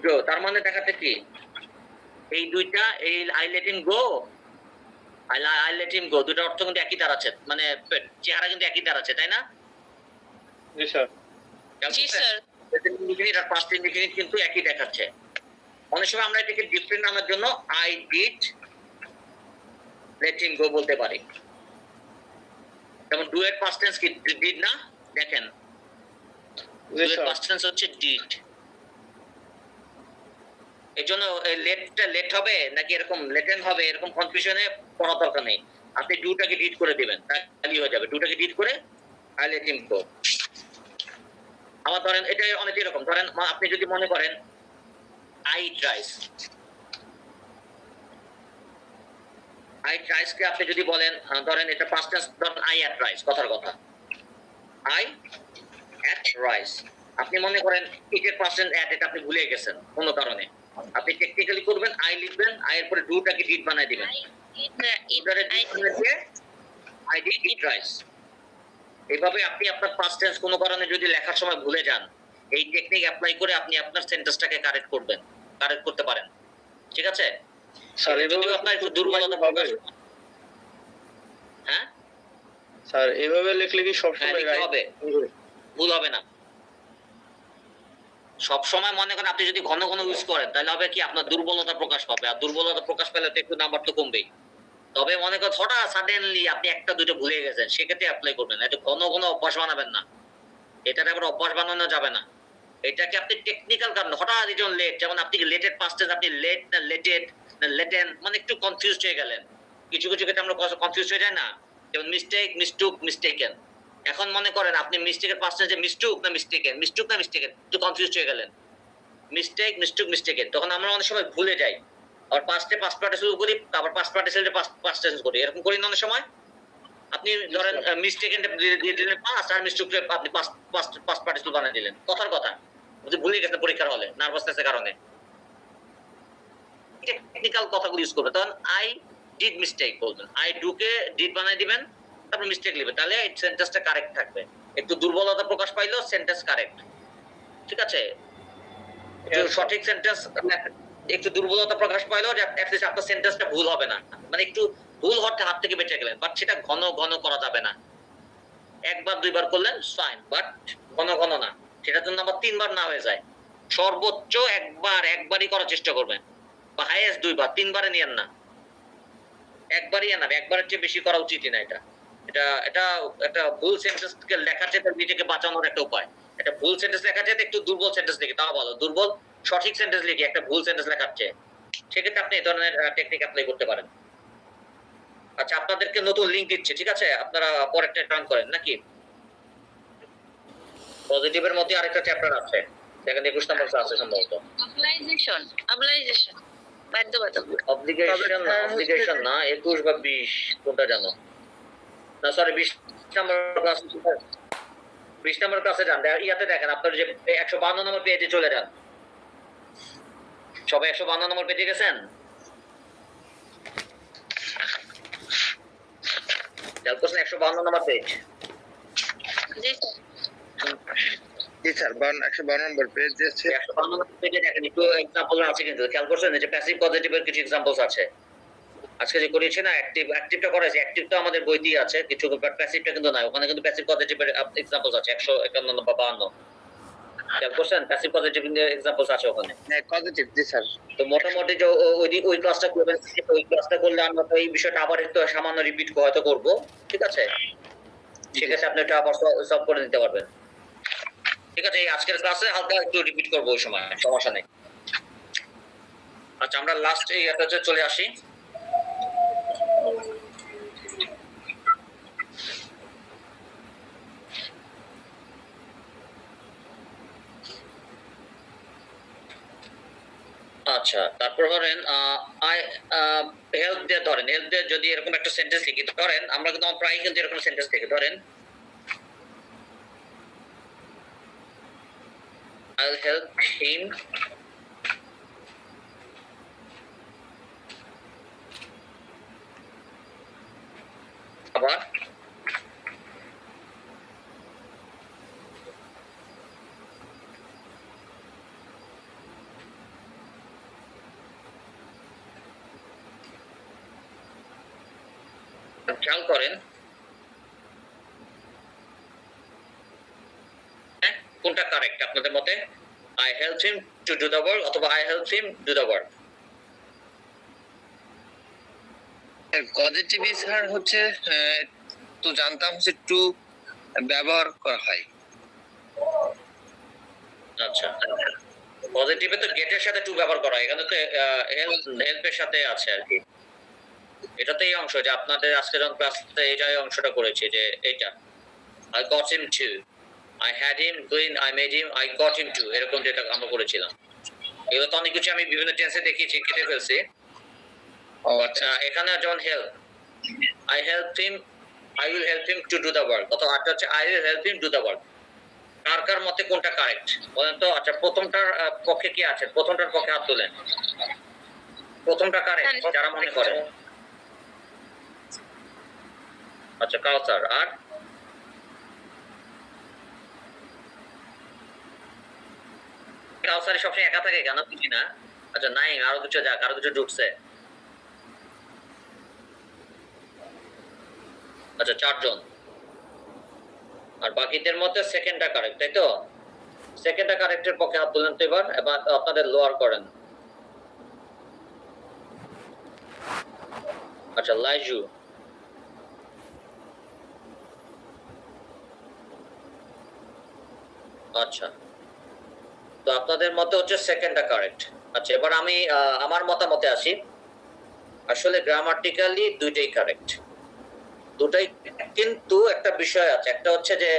go, তার মানে দেখাতে কি এই দুইটা, এই I let him go I let him go, দুটো অর্থ কিন্তু একই দাঁড়াচ্ছে, মানে চেহারা কিন্তু একই দাঁড়াচ্ছে, তাই না? জি স্যার। জি স্যার। প্রেজেন্ট ইনডিফিনিট আর পাস্ট ইনডিফিনিট কিন্তু একই দেখাচ্ছে। অনেক সময় আমরা এটাকে ডিফারেন্ট নামের জন্য আই ডিড লেট হিম গো বলতে পারি। যেমন ডু এর পাস্ট টেন্স কি ডিড না? দেখেন জি ডু এর স্যার। পাস্ট টেন্স হচ্ছে ডিড। এজন্য লেটটা লেট হবে নাকি এরকম লেটেন হবে এরকম কনফিউশনে পড়ার দরকার নেই। আপনি ডুটাকে ডিড করে দিবেন, তাহলেই হয়ে যাবে। ডুটাকে ডিড করে আই লেট হিম গো। আবার ধরেন এটা অনেক এরকম, ধরেন আপনি যদি মনে করেন আই ট্রাইস, আই ট্রাইস কে আপনি যদি বলেন, ধরেন এটা পাস্ট টেন্স, ধরেন আই অ্যাট রাইস, কথার কথা আই অ্যাট রাইস, আপনি মনে করেন ইটের পাস্ট টেন্স অ্যাট, এটা আপনি ভুলে গেছেন কোনো কারণে, আপনি টেকনিক্যালি করবেন আই লিখবেন, আই এর পরে ডুটাকে ডিড বানাই দিবেন, আই ডিড ইট রাইস। এইভাবে আপনি আপনার পাস্ট টেন্স কোনো কারণে যদি লেখার সময় ভুলে যান, এই টেকনিক অ্যাপ্লাই করে আপনি আপনার সেন্টেন্সটাকে কারেক্ট করতে পারেন। ঠিক আছে? স্যার যদি এভাবে আপনার একটু দুর্বলতা হবে? হ্যাঁ স্যার এভাবে লিখলে কি হ্যাঁ সবসময় লিখতে হবে, ভুল হবে না। সব সময় মনে করেন আপনি যদি ঘন ঘন ইউজ করেন তাহলে হবে কি আপনার দুর্বলতা প্রকাশ পাবে, আর দুর্বলতা প্রকাশ পেলে তো একটু নাম্বার তো কমবেই। তবে মনে করেন হঠাৎ সাডেনলি আপনি একটা দুটো ভুলে গেছেন, সেক্ষেত্রে অ্যাপ্লাই করবেন, এটা ঘন ঘন অভ্যাস বানাবেন না, এটাতে আবার অভ্যাস বানানো যাবে না। এটাকে আপনি টেকনিক্যাল কারণ হঠাৎ যেমন লেট, যেমন আপনি লেটেড পাস্ট টেন্স, আপনি লেট না লেটেড না লেটেন, মানে একটু কনফিউজড হয়ে গেলেন। কিছু কিছু ক্ষেত্রে আমরা কনফিউজ হয়ে যায় না, যেমন মিস্টেক, মিস্টুক, মিস্টেকেন, এখন মনে করেন আপনি মিস্টেকের পার্সেন্ট যে মিস্টুক না মিস্টেকেন, মিস্টুক না মিস্টেকেন, একটু কনফিউজ হয়ে গেলেন। মিস্টেক, মিস্টুক, মিস্টেকেন, তখন আমরা অনেক সময় ভুলে যাই। আর পাস্টে পাস্ট পার্টিসিপল করি, আবার পাস্ট পার্টিসিপল পাস্ট টেন্স করি, এরকম করি না অনেক সময়। আপনি ধরেন মিস্টেকেনটা দিয়ে দিলেন পাস্ট, আর মিস্টুককে আপনি পাস্ট পার্টিসিপল বানিয়ে দিলেন। কথার কথা আপনি ভুলে গেছেন পরীক্ষার হলে নার্ভাসনেসের কারণে। টেকনিক্যাল কথাগুলো ইউজ করবেন। তখন আই ডিড মিস্টেক বলবেন, আই ডু কে ডিড বানাই দিবেন, তারপর মিস্টেক লিখবেন, তাহলে সেন্টেন্সটা কারেক্ট থাকবে। একটু দুর্বলতা প্রকাশ পাইলেও সেন্টেন্স কারেক্ট, ঠিক আছে? একটু সঠিক সেন্টেন্স, একটু দুর্বলতা প্রকাশ পাইলেও অ্যাটলিস্ট আপনার সেন্টেন্সটা ভুল হবে না, মানে একটু ভুল হওয়ার হাত থেকে বেঁচে গেলেন। বাট সেটা ঘন ঘন করা যাবে না। একবার দুইবার করলেন ফাইন, বাট ঘন ঘন না। সেটার জন্য আবার 3 বার না হয়ে যায়। সর্বোচ্চ একবারই করার চেষ্টা করবেন, বা হাইয়েস্ট 2 বার, 3 বারে নিয়েন না। একবারই না, একবারের চেয়ে বেশি করা উচিতই না। এটা একটা ভুল সেন্টেন্স লেখার চেয়ে নিজেকে বাঁচানোর একটা উপায়। একটা ভুল সেন্টেন্স লেখার চেয়ে একটু দুর্বল সেন্টেন্স লিখি, তাও ভালো। দুর্বল সঠিক সেন্টেন্স লিখি একটা ভুল সেন্টেন্স লেখার চেয়ে। সেক্ষেত্রে আপনি এই ধরনের টেকনিক অ্যাপ্লাই করতে পারেন। আচ্ছা, আপনাদেরকে নতুন লিংক দিচ্ছে, ঠিক আছে? আপনারা পরেরটা টার্ন করেন নাকি? পজিটিভের মধ্যে আরেকটা চ্যাপ্টার আছে, দেখেন 21 নম্বর আছে সম্ভবত। অবলাইজেশন বাধ্যবাধকতা। অব্লিগেশন না 21 বা 20 কোনটা জানো? না সরি 20 নম্বর ক্লাস, 20 নম্বর ক্লাসে যান। ইয়াতে দেখেন আপনার যে 152 নম্বর পেজে চলে যান। সবাই 152 নম্বর পেজে গেছেন? খেয়াল করছেন 152 নম্বর পেজ? জি স্যার। জি স্যার, 152 নম্বর পেজ আছে। 152 নম্বর পেজে দেখেন একটু एग्जांपल আছে, কিন্তু খেয়াল করছেন যে প্যাসিভ পজিটিভের কিছু एग्जांपल्स আছে। আজকে যে করেছি না অ্যাক্টিভটা করেছি, অ্যাক্টিভ তো আমাদের বইতেই আছে কিছু, বাট প্যাসিভটা কিন্তু নাই। ওখানে কিন্তু প্যাসিভ পজিটিভের एग्जांपल्स আছে 151 বা 52। খেয়াল করছেন প্যাসিভ পজিটিভ এর एग्जांपल्स আছে ওখানে। হ্যাঁ, পজিটিভ। জি স্যার। তো মোটামুটি যে ওই ক্লাসটা করবেন, ওই ক্লাসটা করলে আমরা তো এই বিষয়টা আবার একটু সামান্য রিপিট হয়তো করব, ঠিক আছে? সেক্ষেত্রে আপনি এটা আবার সলভ করে নিতে পারবেন, ঠিক আছে? এই আজকের ক্লাসে হালকা একটু রিপিট করবো, ওই সময় সমস্যা নেই। আচ্ছা, আমরা লাস্ট এই এটাতে চলে আসি। আচ্ছা, তারপর ধরেন আই হেল্প দিয়ে, ধরেন হেল্প দিয়ে যদি এরকম একটা সেন্টেন্স লিখি, ধরেন আমরা কিন্তু প্রায় কিন্তু এরকম সেন্টেন্স লিখি, ধরেন I'll help him আবার খেয়াল করেন কোনটা কারেক্ট আপনাদের মতে? I helped him to do the work অথবা I helped him do the work? Positive sir হচ্ছে তো জানতাম হচ্ছে টু ব্যবহার করা হয়। আচ্ছা, পজিটিভে তো গেটের সাথে টু ব্যবহার করা হয়, এখানে তো হেল্পের সাথে আছে আর কি। এটাতে এই অংশ যে আপনাদের আজকে যখন ক্লাসে এই অংশটা করেছি, যে এইটা I got him to, I had him doing, I made him, I got him to, এরকম যেটা আমরা করেছিলাম। এগুলো তো অনেক কিছু আমি বিভিন্ন টেন্সে দেখিয়েছি, কেটে ফেলছি। এখানে যেমন help, I helped him, I will help him to do the work, অথবা আরেকটা হচ্ছে I will help him do the work। কার মতে কোনটা কারেক্ট বলেন তো? আচ্ছা, প্রথমটার পক্ষে কি আছে? প্রথমটার পক্ষে হাত তোলেন। প্রথমটা কারেক্ট যারা মনে করেন। আচ্ছা, কাউসার। আর কাউসারি সবসময় একা থাকে কেন, বুঝি না। আচ্ছা, নাই, আরো কিছু যাক, আরো কিছু ঢুকছে। আচ্ছা, 4 জন। আর বাকিদের মধ্যে সেকেন্ডটা কারেক্ট, তাই তো? সেকেন্ডটা কারেক্টের পক্ষে হাত তুলেন তো এবার আপনাদের লোয়ার করেন। আচ্ছা, লাইজু। আচ্ছা, তো আপনাদের মতে হচ্ছে সেকেন্ডটা কারেক্ট। আচ্ছা, এবার আমি আমার মতামতে আসি। আসলে গ্রামাটিক্যালি দুইটাই কারেক্ট, দুটাই, কিন্তু একটা বিষয় আছে, একটা হচ্ছে যে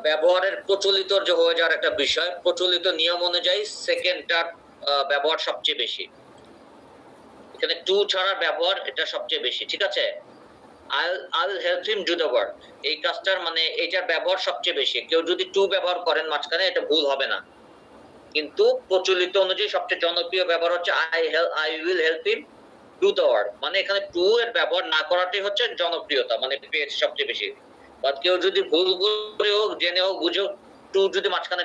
ব্যবহারের প্রচলিত যে হয়ে যাওয়ার একটা বিষয়, প্রচলিত নিয়ম অনুযায়ী সেকেন্ডটার ব্যবহার সবচেয়ে বেশি। এখানে টু ছাড়া ব্যবহার এটা সবচেয়ে বেশি, ঠিক আছে? I'll help him do the work, এই কাজটার মানে এটার ব্যবহার সবচেয়ে বেশি। কেউ যদি টু ব্যবহার করেন মাঝখানে, এটা ভুল হবে না, কিন্তু প্রচলিত অনুযায়ী সবচেয়ে জনপ্রিয় ব্যবহার হচ্ছে I will help him do the work, মানে এখানে টু এর ব্যবহার না করাটাই হচ্ছে জনপ্রিয়তা, মানে পেজ সবচেয়ে বেশি। বাট কেউ যদি ভুল করে হোক, জেনে হোক, বুঝে হোক, টু যদি মাঝখানে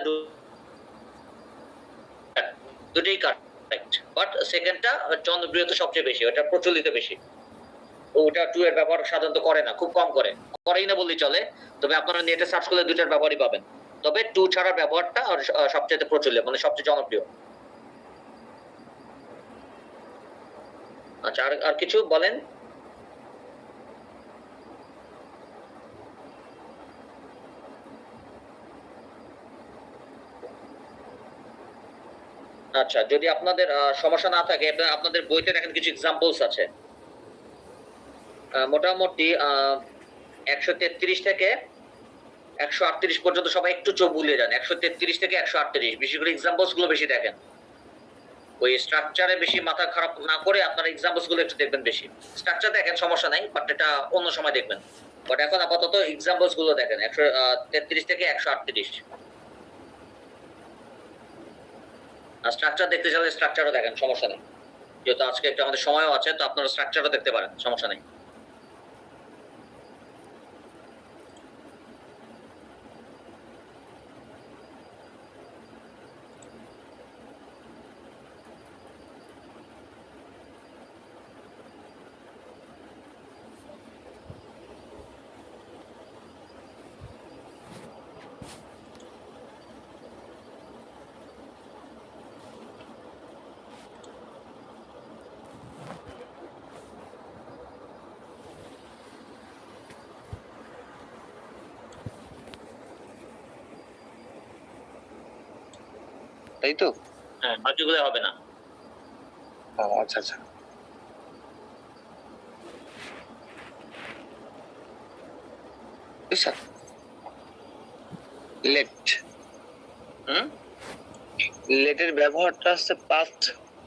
দুটোই কারেক্ট, বাট সেকেন্ডটা জনপ্রিয়তা সবচেয়ে বেশি, ওটা প্রচলিত বেশি। ওটা টু এর ব্যবহার সাধারণত করে না, খুব কম করেই না বললেই চলে। তবে আপনারা নেটে সার্চ করলে দুইটার ব্যবহারই পাবেন, তবে টু ছাড়া ব্যবহারটা সবচেয়ে প্রচলিত, মানে সবচেয়ে জনপ্রিয়। আচ্ছা, আর কিছু বলেন? আচ্ছা, যদি আপনাদের সমস্যা না থাকে, আপনাদের বইতে দেখেন কিছু এক্সাম্পলস আছে। মোটামুটি 133 থেকে 138 পর্যন্ত সবাই একটু চোখ বুলিয়ে যান। 133 থেকে 138, বেশি করে এক্সাম্পলস গুলো বেশি দেখেন। ওই স্ট্রাকচারে বেশি মাথা খারাপ না করে আপনারা এক্সাম্পলস গুলো একটু দেখবেন বেশি। স্ট্রাকচার দেখেন, সমস্যা নাই, বাট এটা অন্য সময় দেখবেন। বাট এখন আপাতত এক্সাম্পলস গুলো দেখেন, 133 থেকে 138। আর স্ট্রাকচার দেখতে চাইলে স্ট্রাকচারও দেখেন, সমস্যা নেই। যেহেতু আজকে একটু আমাদের সময়ও আছে, তো আপনারা স্ট্রাকচারও দেখতে পারেন, সমস্যা নেই। তাই তো? হ্যাঁ, বাকিগুলো হবে না। আচ্ছা আচ্ছা। লেট, লেটের ব্যবহারটা হচ্ছে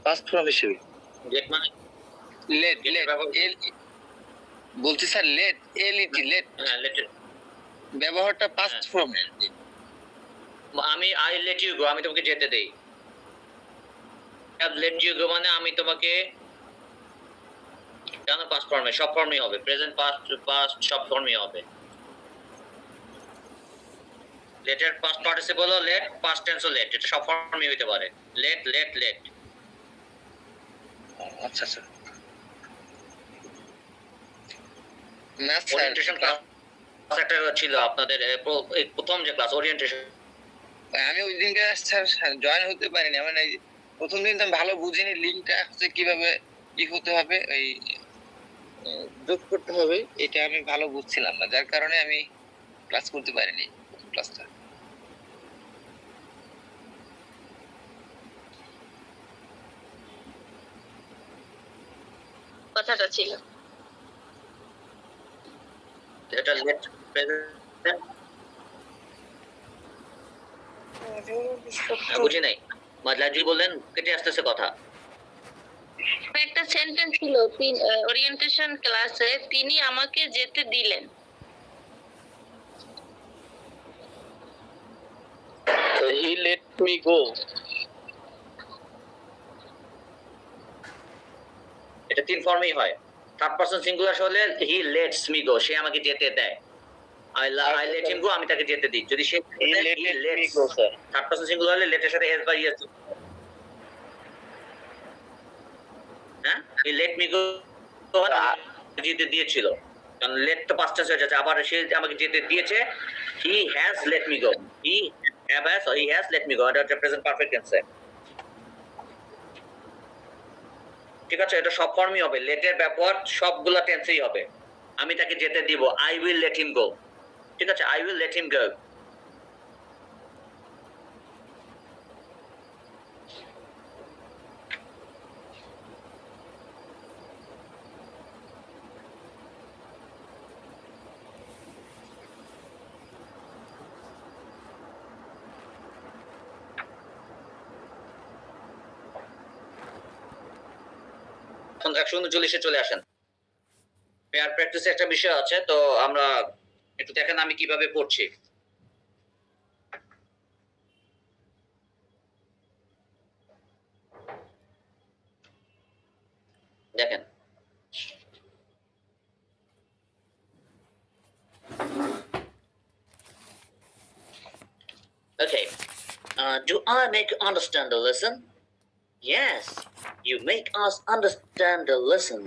পাস্ট ফর্ম হিসেবে। লেট মানে লেট বলছি স্যার, লেট লেট, হ্যাঁ, লেটের ব্যবহারটা পাস্ট হ্যাঁ। ফর্মের। আমি আই লেট ইউ গো, আমি তোমাকে যেতে দেই। লেট ইউ গো মানে আমি তোমাকে, কেন পাস্ট ফর্মে? সব ফর্মই হবে, প্রেজেন্ট, পাস্ট সব ফর্মই হবে। লেটের পাস্ট পার্টিসিপল ও লেট, পাস্ট টেন্সও লেট, এটা সব ফর্মই হইতে পারে। Let let let. আচ্ছা আচ্ছা। না স্যার, ওরিয়েন্টেশন ক্লাস একটা ছিল আপনাদের, এই প্রথম যে ক্লাস ওরিয়েন্টেশন, আমি ওই দিনকে স্যার জয়েন হতে পারিনি। মানে প্রথম দিন তো আমি ভালো বুঝিনি লিঙ্কটা হচ্ছে কিভাবে কি হতে হবে, ওই যোগ করতে হবে, এটা আমি ভালো বুঝছিলাম না, যার কারণে আমি ক্লাস করতে পারিনি প্রথম ক্লাসটা। কথাটা ছিল। এটা লেট প্রেজেন্ট, বুঝি নাই। মাদলাজি বললেন কেটে আসতেছে কথা। একটা সেন্টেন্স ছিল ওরিয়েন্টেশন ক্লাসে, তিনি আমাকে যেতে দিলেন। হি লেট মি গো। এটা তিন ফর্মেই হয়। থার্ড পারসন সিঙ্গুলার হলে হি লেটস মি গো, সে আমাকে যেতে দেয়। আই লেট হিম গো, আমি তাকে যেতে দিই। যদি সে he let me go sir. Third person singular হলে লেটের সাথে এস বা ইএস, হ্যাঁ, হি লেট মি গো যেতে দিয়েছিল, কারণ লেট তো পাস্ট টেন্স হয়ে যাচ্ছে। আবার সে আমাকে যেতে দিয়েছে, he has late me go, he has late me গো, এটা হচ্ছে প্রেজেন্ট পারফেক্ট টেন্সে। ঠিক আছে, এটা সব ফর্মই হবে। লেটের ব্যবহার সবগুলা টেন্সেই হবে। আমি তাকে যেতে দিব, আই উইল লেট হিম গো। ঠিক আছে, আই উইল লেট হিম গো। 139-এ চলে আসেন। পেয়ার প্র্যাকটিসে একটা বিষয় আছে, তো আমরা একটু দেখেন আমি কিভাবে পড়ছি। দেখেন, okay, do I make you understand the lesson? Yes, you make us understand the lesson.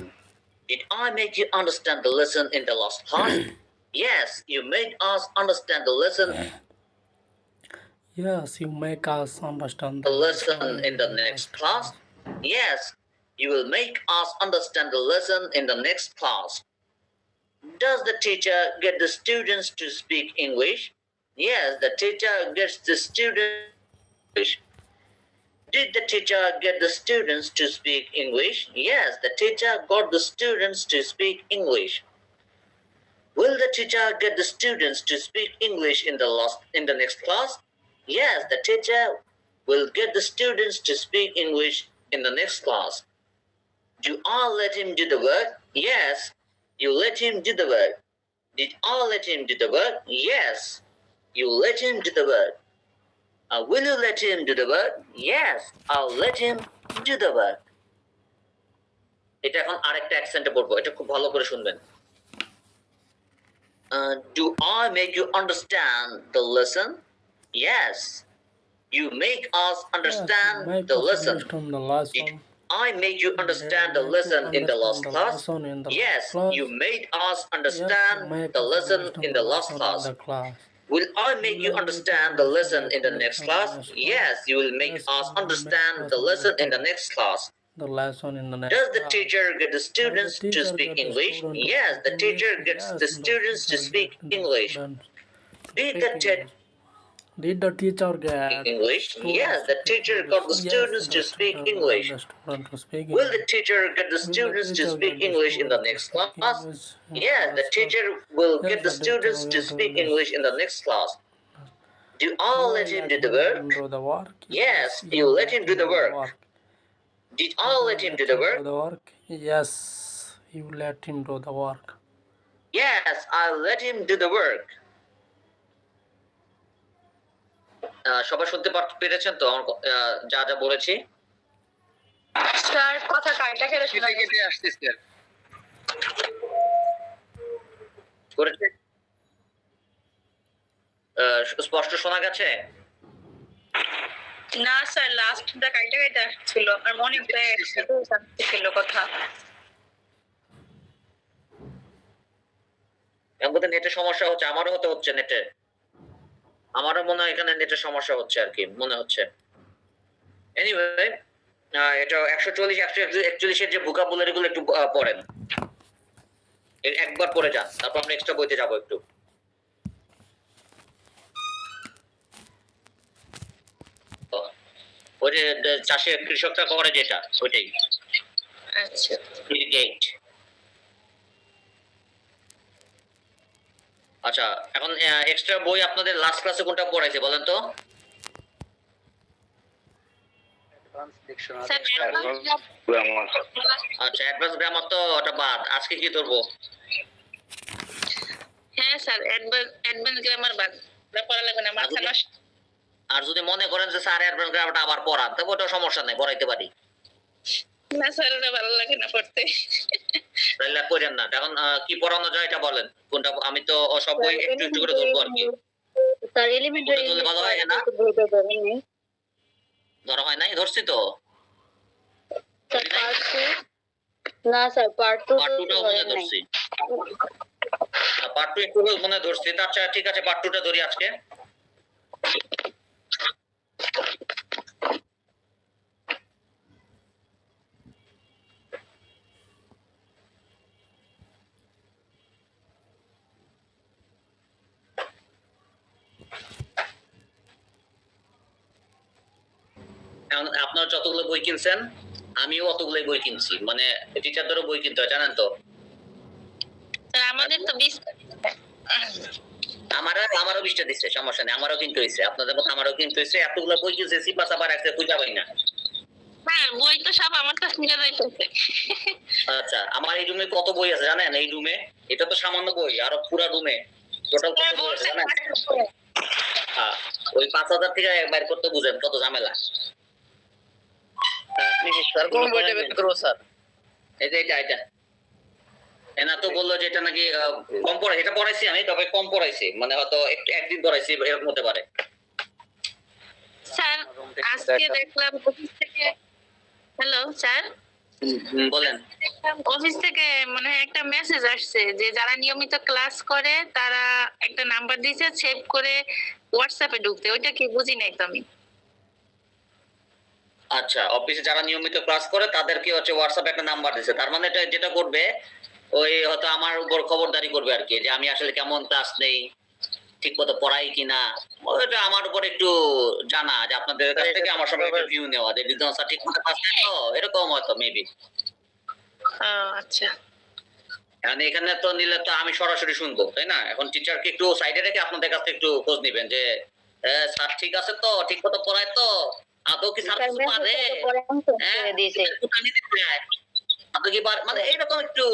Did I make you understand the lesson in the last class? Yes, you made us understand the lesson Yes, you make us understand the lesson in the next class. Yes, you will make us understand the lesson in the next class. Does the teacher get the students to speak English? Yes, the teacher gets the students. Did the teacher get the students to speak English? Yes, the teacher got the students to speak English. Will the teacher get the students to speak English in the next class? Yes, the teacher will get the students to speak English in the next class. Do I let him do the work? Yes, you let him do the work. Did I let him do the work? Yes, you let him do the work. Will you let him do the work? Yes, I'll let him do the work. এটা এখন আরেকটা অ্যাকসেন্টে পড়বো, এটা খুব ভালো করে শুনবেন। Do I make you understand the lesson? Yes, you make us understand the lesson. Did I make you understand the lesson in the last class? Yes, you made us understand the lesson in the last class. Will I make you understand the lesson in the next class? Yes, you will make us understand the lesson in the next class. The lesson in the next Does the class. teacher get the students to speak English? Yes, the teacher gets the students to speak English. Did the Did the teacher get English? Yes, the teacher got the students to speak English. Will the teacher get the students to speak English in the next class? Yes, the teacher will get the students to speak English in the next class. Do I let him do the work? Yes, you let him do the work. Did I let him do the work? Yes, you let him do the work. Yes, I let him do the work. সবাই শুনতে পেরেছেন তো যা যা বলেছি? Sir কথা কাটা কেটে শোনা কেটে কেটে আসছে স্যার। করেছে? স্পষ্ট শোনা গেছে? না স্যার, লাস্টটা কাইটা কাইটা ছিল আর মনে ছিল কথা। এমন নেটের সমস্যা হচ্ছে, আমারও হচ্ছে নেটে। আমারও মনে হয় এখানে নেটের সমস্যা হচ্ছে আর কি মনে হচ্ছে। এনিওয়ে, এটা 140-141 এর যে ভোকাবুলারি গুলো একটু পড়েন, একবার পড়ে যান, তারপর আমরা এক্সট্রা বইতে যাবো একটু। ওই যে চাষে কৃষকরা করে যেটা, ওইটাই। আচ্ছা, ইরিগেট। আচ্ছা, এখন এক্সট্রা বই আপনাদের লাস্ট ক্লাসে কোনটা পড়াইছে বলেন তো? আচ্ছা, অ্যাডভান্স গ্রামার তো ওটা বাদ। আজকে কি ধরবো? হ্যাঁ স্যার, অ্যাডভান্স গ্রামার বাদ পড়া লাগবে না, মাথা নষ্ট। আর যদি মনে করেন যে স্যার অ্যাডভান্স গ্রামারটা আবার পড়ান, তবে ওটা সমস্যা নাই, পড়াইতে পারি। না স্যার, ওটা ভালো লাগে না পড়তে। তাহলে করেন না। এখন কি পড়ানো যায় এটা বলেন, কোনটা? আমি তো সব বই একটু একটু করে ধরবো আর কি। স্যার এলিমেন্টারি ধরলে ভালো হয় না? ধরা হয় নাই? ধরছি তো। স্যার পার্ট 2 না স্যার পার্ট 2 পার্ট 2টাও মনে ধরছি। পার্ট 2 একটু মনে ধরছি। আচ্ছা ঠিক আছে, পার্ট 2টা ধরি আজকে। আপনারা যতগুলো বই কিনছেন, আমিও অতগুলো বই কিনছি, মানে টিচারদেরও বই কিনতে হয়, জানেন তো। স্যার আমাদের তো 20 আমারও 20টা দিচ্ছে, সমস্যা নেই, আমারও কিনতে হয়েছে। আপনাদের মতো আমারও কিনতে হয়েছে। এতগুলো বই কিনছে, সিপাস আবার একটা খুঁজা পাই না। হ্যাঁ স্যার বই তো সব আমার কাছে নিয়ে যাইতেছে। আচ্ছা, আমার এই রুমে কত বই আছে জানেন? এই রুমে এটা তো সামান্য বই, আর পুরো রুমে টোটাল কত বই আছে জানেন? হ্যাঁ, ওই 5,000 থেকে বাইর করতে বুঝেন কত ঝামেলা। স্যার কোন বইটা বের করবো স্যার? এই যে এটা এনা তো বললো যে এটা নাকি কম পড়াই, এটা পড়াইছি আমি, তবে কম পড়াইছি, মানে হয়তো একটু একদিন পড়াইছি এরকম হতে পারে। স্যার আজকে দেখলাম অফিস থেকে, হ্যালো স্যার, বলেন। অফিস থেকে মানে একটা মেসেজ আসছে যে যারা নিয়মিত ক্লাস করে তারা একটা নাম্বার দিয়েছে সেভ করে হোয়াটসঅ্যাপে ঢুকতে, ওইটা কি বুঝি না একদমই। আচ্ছা, অফিসে যারা নিয়মিত ক্লাস করে তাদেরকে হচ্ছে হোয়াটসঅ্যাপে একটা নাম্বার দিছে, তার মানে এটা যেটা করবে ওই হয়তো আমার উপর খবরদারি করবে আর কি, যে আমি আসলে কেমন ক্লাস নেই, ঠিক মতো পড়াই কিনা। ওইটা আমার উপর একটু জানা, যে আপনাদের কাছ থেকে আমার সবাই একটা ভিউ নেওয়া, যে রিজন স্যার ঠিক মতো ক্লাস নেয় তো, এরকম হয়তো মেবি। আচ্ছা মানে এখানে তো নিলে তো আমি সরাসরি শুনবো, তাই না? এখন টিচারকে একটু সাইডে রেখে আপনাদের কাছে একটু খোঁজ নিবেন যে স্যার ঠিক আছে তো, ঠিক মতো পড়ায় তো, আদৌ কি স্যার কিছু পারে, আদৌ কি পারে, মানে এইরকম একটু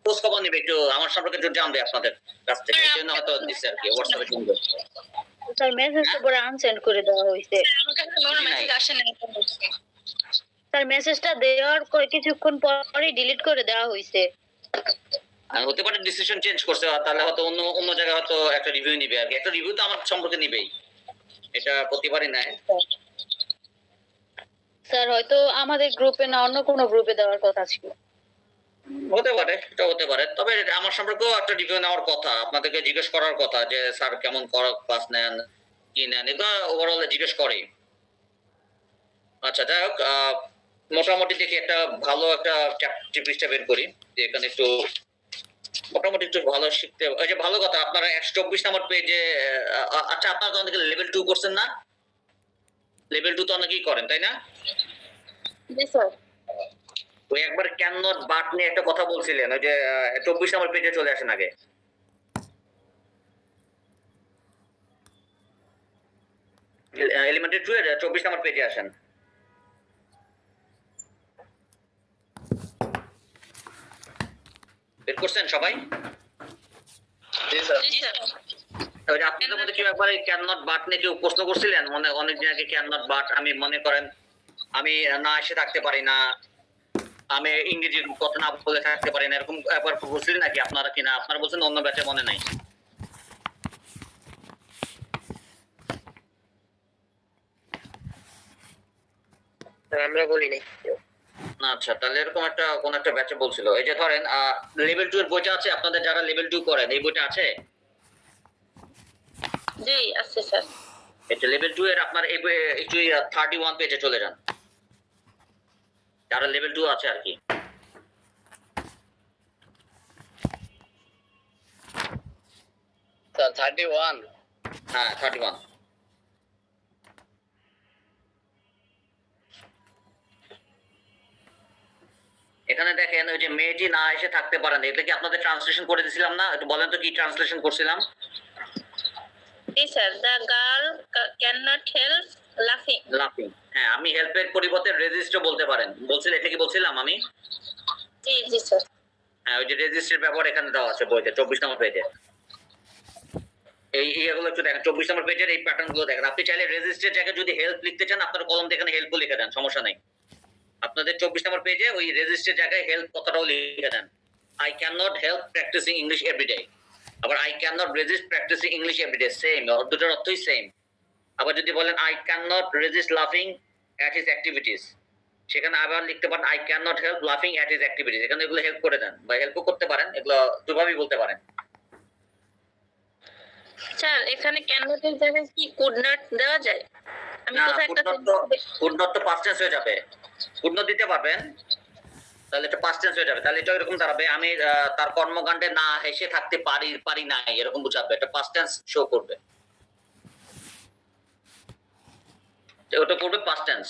খোঁজ খবর নিবে, একটু আমার সম্পর্কে একটু জানবে আপনাদের কাছ থেকে, এই জন্য হয়তো দিচ্ছে আর কি হোয়াটসঅ্যাপে শুনবে। স্যার মেসেজ তো পরে আনসেন্ড করে দেওয়া হয়েছে। আমার কাছে কোনো মেসেজ আসে না। স্যার মেসেজটা দেওয়ার কিছুক্ষণ পরে ডিলিট করে দেওয়া হয়েছে। আর হতে পারে ডিসিশন চেঞ্জ করছে, তাহলে হয়তো অন্য অন্য জায়গায় হয়তো একটা রিভিউ নিবে আর কি। একটা রিভিউ তো আমার সম্পর্কে নিবেই, এটা প্রতিবারই নেয়। স্যার হয়তো আমাদের গ্রুপে না অন্য কোনো গ্রুপে দেওয়ার কথা ছিল। হতে পারে, এটা হতে পারে, তবে আমার সম্পর্কেও একটা রিভিউ নেওয়ার কথা, আপনাদেরকে জিজ্ঞেস করার কথা যে স্যার কেমন ক্লাস নেন, কি নেন, এগুলো ওভারঅল জিজ্ঞেস করে। আচ্ছা, যাই হোক, মোটামুটি দেখি একটা ভালো একটা চ্যাপ্টার বের করি, যে এখানে একটু মোটামুটি একটু ভালো শিখতে। ওই যে ভালো কথা, আপনারা 124 নম্বর পেজে, আচ্ছা আপনারা তো অনেকে লেভেল 2 করছেন না? লেভেল 2 তো অনেকেই করেন, তাই না? জি স্যার। ওই একবার ক্যান নট বাট নিয়ে একটা কথা বলছিলেন, ওই যে 24 নম্বর পেজে চলে আসেন আগে। এলিমেন্টারি 2 এর 24 নম্বর পেজে আসেন। বের করছেন সবাই? জি স্যার। জি স্যার। ওই যে আপনাদের মধ্যে কেউ একবার ক্যান নট বাট নিয়ে কেউ প্রশ্ন করছিলেন, মনে অনেকদিন আগে, ক্যান নট বাট আমি মনে করেন আমি না এসে থাকতে পারি না, আমি ইংরেজি কথা না বলে থাকতে পারি না, এরকম একবার বলছিলেন নাকি আপনারা? কিনা আপনারা বলছেন অন্য ব্যাচে মনে নাই? আমরা বলি নাই। আচ্ছা, তাহলে এরকম একটা কোন একটা ব্যাচে বলছিল। এই যে ধরেন লেভেল 2 এর বইটা আছে, আপনাদের যারা লেভেল 2 করেন এই বইটা আছে? জি আছে স্যার। এটা লেভেল 2 এর আপনার এই বই একটু 31 পেজে চলে যান, যারা লেভেল 2 আছে আর কি। স্যার 31। হ্যাঁ 31। এখানে দেখেন ওই যে মেয়েটি না এসে থাকতে পারে না, এটা কি আপনাদের ট্রান্সলেশন করে দিয়েছিলাম না? একটু বলেন তো কি ট্রান্সলেশন করছিলাম? জি sir, the girl can not help লাফিং। লাফিং, হ্যাঁ, আমি হেল্পের পরিবর্তে রেজিস্টও বলতে পারেন বলছিলেন, এটা কি বলছিলাম আমি? জি জি স্যার। হ্যাঁ, ওই যে রেজিস্টের ব্যবহার এখানে দেওয়া আছে বইতে 24 নম্বর পেজে। এই এগুলো একটু দেখেন, 24 নম্বর পেজের এই প্যাটার্ন গুলো দেখেন। আপনি চাইলে রেজিস্টের জায়গায় যদি হেল্প লিখতে চান, আপনার কলম দিয়ে এখানে হেল্পও লিখে দেন, সমস্যা নাই। আপনাদের 24 নম্বর পেজে ওই রেজিস্টের জায়গায় হেল্প কথাটাও লিখে দেন। I can not help practising English everyday. আবার I can not resist practising English everyday, same, দুটোর অর্থই সেম। আবার যদি বলেন আই ক্যান নট রেজিস্ট লাফিং অ্যাট হিজ অ্যাক্টিভিটিস, সেখানে আবার লিখতে পারেন আই ক্যান নট হেল্প লাফিং অ্যাট হিজ অ্যাক্টিভিটিস। এখানে এগুলো হেল্প করে দেন বা হেল্পও করতে পারেন, এগুলো দুভাবেই বলতে পারেন। স্যার এখানে ক্যান নটের জায়গায় কি কুড নট দেওয়া যায়? আমি না, কোথায় একটা কুড নট তো পাস্ট টেন্স হয়ে যাবে। কুড নট দিতে পারবেন, তাহলে এটা পাস্ট টেন্স হয়ে যাবে, তাহলে এটা এরকম দাঁড়াবে আমি তার কর্মকাণ্ডে না হেসে থাকতে পারি না, এরকম বুঝাবে, এটা পাস্ট টেন্স শো করবে, ওটা করবে পাস্ট টেন্স।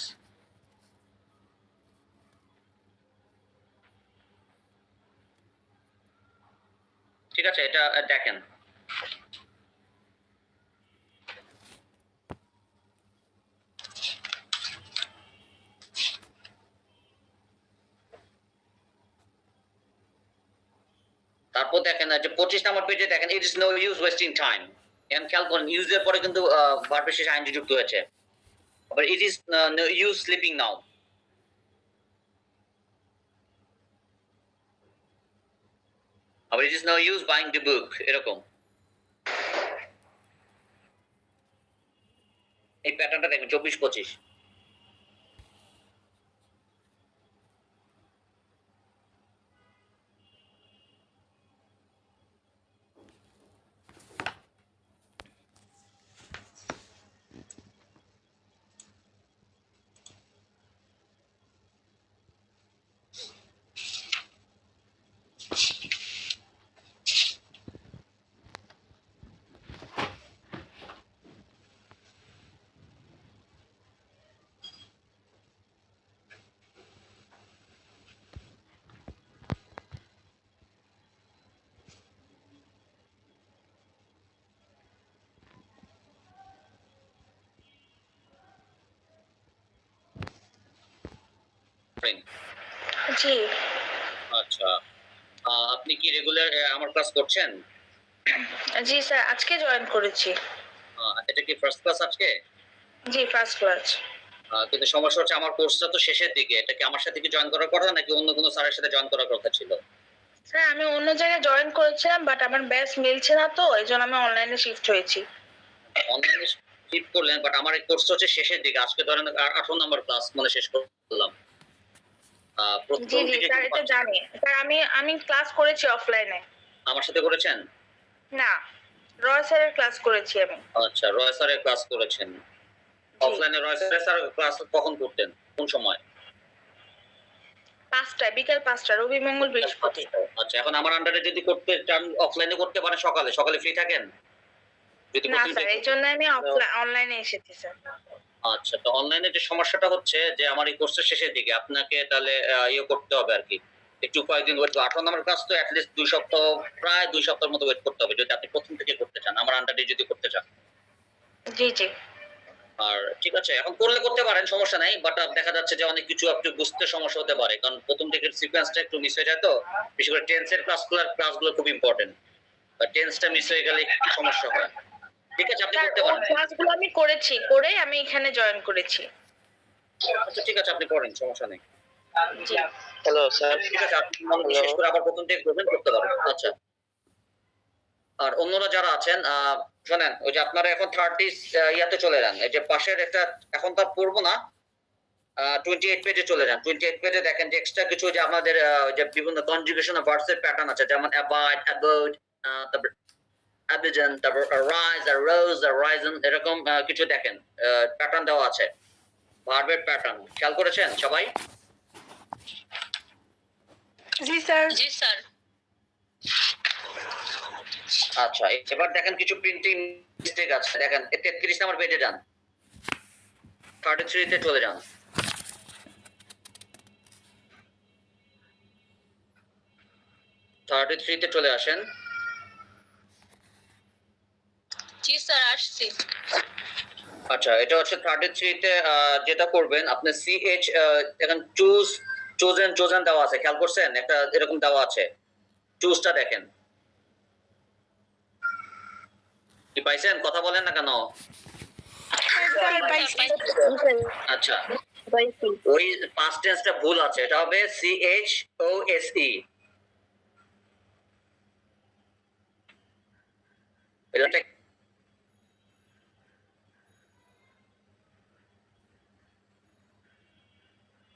ঠিক আছে, এটা দেখেন। তারপর দেখেন যে 25 নম্বর পেজে দেখেন it is no use wasting time. এখন খেয়াল করেন ইউজের পরে কিন্তু ভার্বের শেষে আইএনজি যুক্ত হয়েছে। আবার it is no use sleeping now. আবার it is no use buying the book, এরকম। এই প্যাটার্নটা দেখবেন 24-25। জি আচ্ছা, আপনি কি রেগুলার আমার ক্লাস করছেন? জি স্যার, আজকে জয়েন করেছি। এটা কি ফার্স্ট ক্লাস আজকে? জি ফার্স্ট ক্লাস। কিন্তু সমস্যা হচ্ছে আমার কোর্সটা তো শেষের দিকে। এটা কি আমার সাথে কি জয়েন করার কথা নাকি অন্য কোনো স্যারের সাথে জয়েন করার কথা ছিল? স্যার আমি অন্য জায়গায় জয়েন করেছিলাম, বাট আমার ব্যাচ মিলছে না, তো এই জন্য আমি অনলাইনে শিফট হয়েছি। অনলাইনে শিফট করলেন, বাট আমার এই কোর্সটা হচ্ছে শেষের দিকে। আজকে ধরেন 18 নম্বর ক্লাস মানে শেষ করলাম। জি জি স্যার, এটা জানি স্যার। আমি ক্লাস করেছি অফলাইনে। আমার সাথে করেছেন? না, রয় স্যারের ক্লাস করেছি আমি। আচ্ছা, রয় স্যারের ক্লাস করেছেন। অফলাইনে রয় স্যার ক্লাস কখন করতেন, কোন সময়? 5টায়, বিকাল 5টা, রবি মঙ্গল বৃহস্পতি। আচ্ছা, এখন আমার আন্ডারে যদি করতে চান অফলাইনে করতে পারেন, সকালে ফ্রি থাকেন? যদি না করতে স্যার, এই জন্য আমি অনলাইনে এসেছি স্যার। আচ্ছা, তো অনলাইনে যে সমস্যাটা হচ্ছে যে আমার এই কোর্সের শেষের দিকে আপনাকে তাহলে ইয়ে করতে হবে আর কি, একটু কয়েকদিন ওয়েট। 18 নম্বর ক্লাস তো অ্যাটলিস্ট 2 সপ্তাহ, প্রায় 2 সপ্তাহের মতো ওয়েট করতে হবে যদি আপনি প্রথম থেকে করতে চান, আমার আন্ডারে যদি করতে চান। জি জি আর ঠিক আছে, এখন করলে করতে পারেন, সমস্যা নাই। বাট দেখা যাচ্ছে যে অনেক কিছু আপনি বুঝতে সমস্যা হতে পারে, কারণ প্রথম থেকে সিকোয়েন্সটা একটু মিস হয়ে যায়। তো বিশেষ করে টেন্সের ক্লাসগুলো খুব ইম্পর্টেন্ট। টেন্সটা মিস হয়ে গেলে একটু সমস্যা হয়। ঠিক আছে, আপনি স্যার, করতে ওই পারেন। ক্লাসগুলো আমি করেছি, করে আমি এখানে জয়েন করেছি। আচ্ছা ঠিক আছে, আপনি করেন, সমস্যা নেই। জি হ্যালো স্যার। ঠিক আছে, আপনি শেষ করে আবার প্রথম থেকে করবেন, করতে পারেন। আচ্ছা, আর অন্যরা যারা আছেন শোনেন, ওই যে আপনারা এখন 30 ইয়াতে চলে যান, এই যে পাশের একটা, এখন তো পড়বো না, 28 পেজে চলে যান। 28 পেজে দেখেন যে এক্সট্রা কিছু যে আমাদের যে বিভিন্ন কনজুগেশন অফ ভার্বস এর প্যাটার্ন আছে, যেমন অ্যাবাইড, অ্যাবোড, তারপর অ্যাবিজন, তারপর রাইজ, আর রোজ, আর রাইজন, এরকম কিছু দেখেন প্যাটার্ন দেওয়া আছে, ভার্বের প্যাটার্ন। খেয়াল করেছেন সবাই? জি স্যার। জি স্যার। আচ্ছা, এবার দেখেন কিছু প্রিন্টিং মিস্টেক আছে। দেখেন 33 নম্বর পেজে যান, 33 তে চলে যান। 33 তে চলে আসেন। জি স্যার, আসছি। আচ্ছা, এটা হচ্ছে 33 তে যেটা করবেন আপনি CH, এখন চোজেন দেওয়া আছে, খেয়াল করছেন? একটা এরকম দেওয়া আছে, চুজটা দেখেন। কি পাইছেন? কথা বলেন না কেন? আচ্ছা, ওই পাস্ট টেন্সটা ভুল আছে, এটা হবে CHOSE। এটা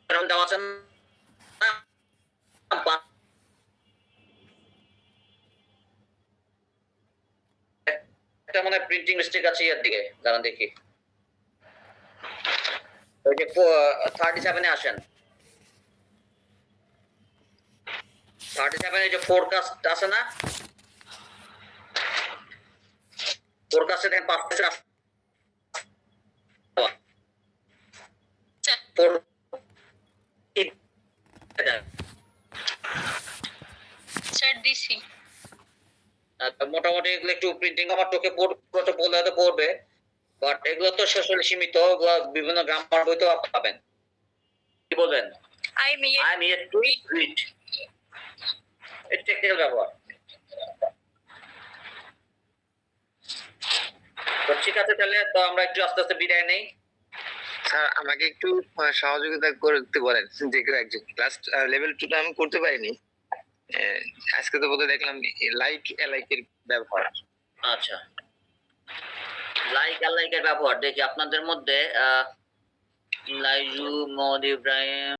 এরকম দেওয়া আছে না? একটা মনে প্রিন্টিং মিস্টেক আছে এর দিকে, দাঁড়ান দেখি। ওই যে 37 এ আসেন, 37 এ যে ফোরকাস্ট আছে না, ফোরকাস্টে দেখেন পাঁচ স্যার, স্যার দিছি। মোটামুটি এগুলো একটু প্রিন্টিং আমার চোখে বলে হয়তো পড়বে, বাট এগুলো তো আসলে সীমিত, এগুলো বিভিন্ন গ্রামার বইতেও আপনি পাবেন। কি বলবেন? I am I am yet to read. এটা টেকনিক্যাল ব্যবহার। তো ঠিক আছে, তাহলে তো আমরা একটু আস্তে আস্তে বিদায় নেই। স্যার আমাকে একটু সহযোগিতা করতে বলেন, যে কেউ একজন। ক্লাস লেভেল 2 টা আমি করতে পারিনি। আজকে তো বোধহয় দেখলাম লাইকের ব্যবহার। আচ্ছা, লাইক আর লাইকের ব্যবহার দেখি আপনাদের মধ্যে লাইজু, মোহাম্মদ ইব্রাহিম,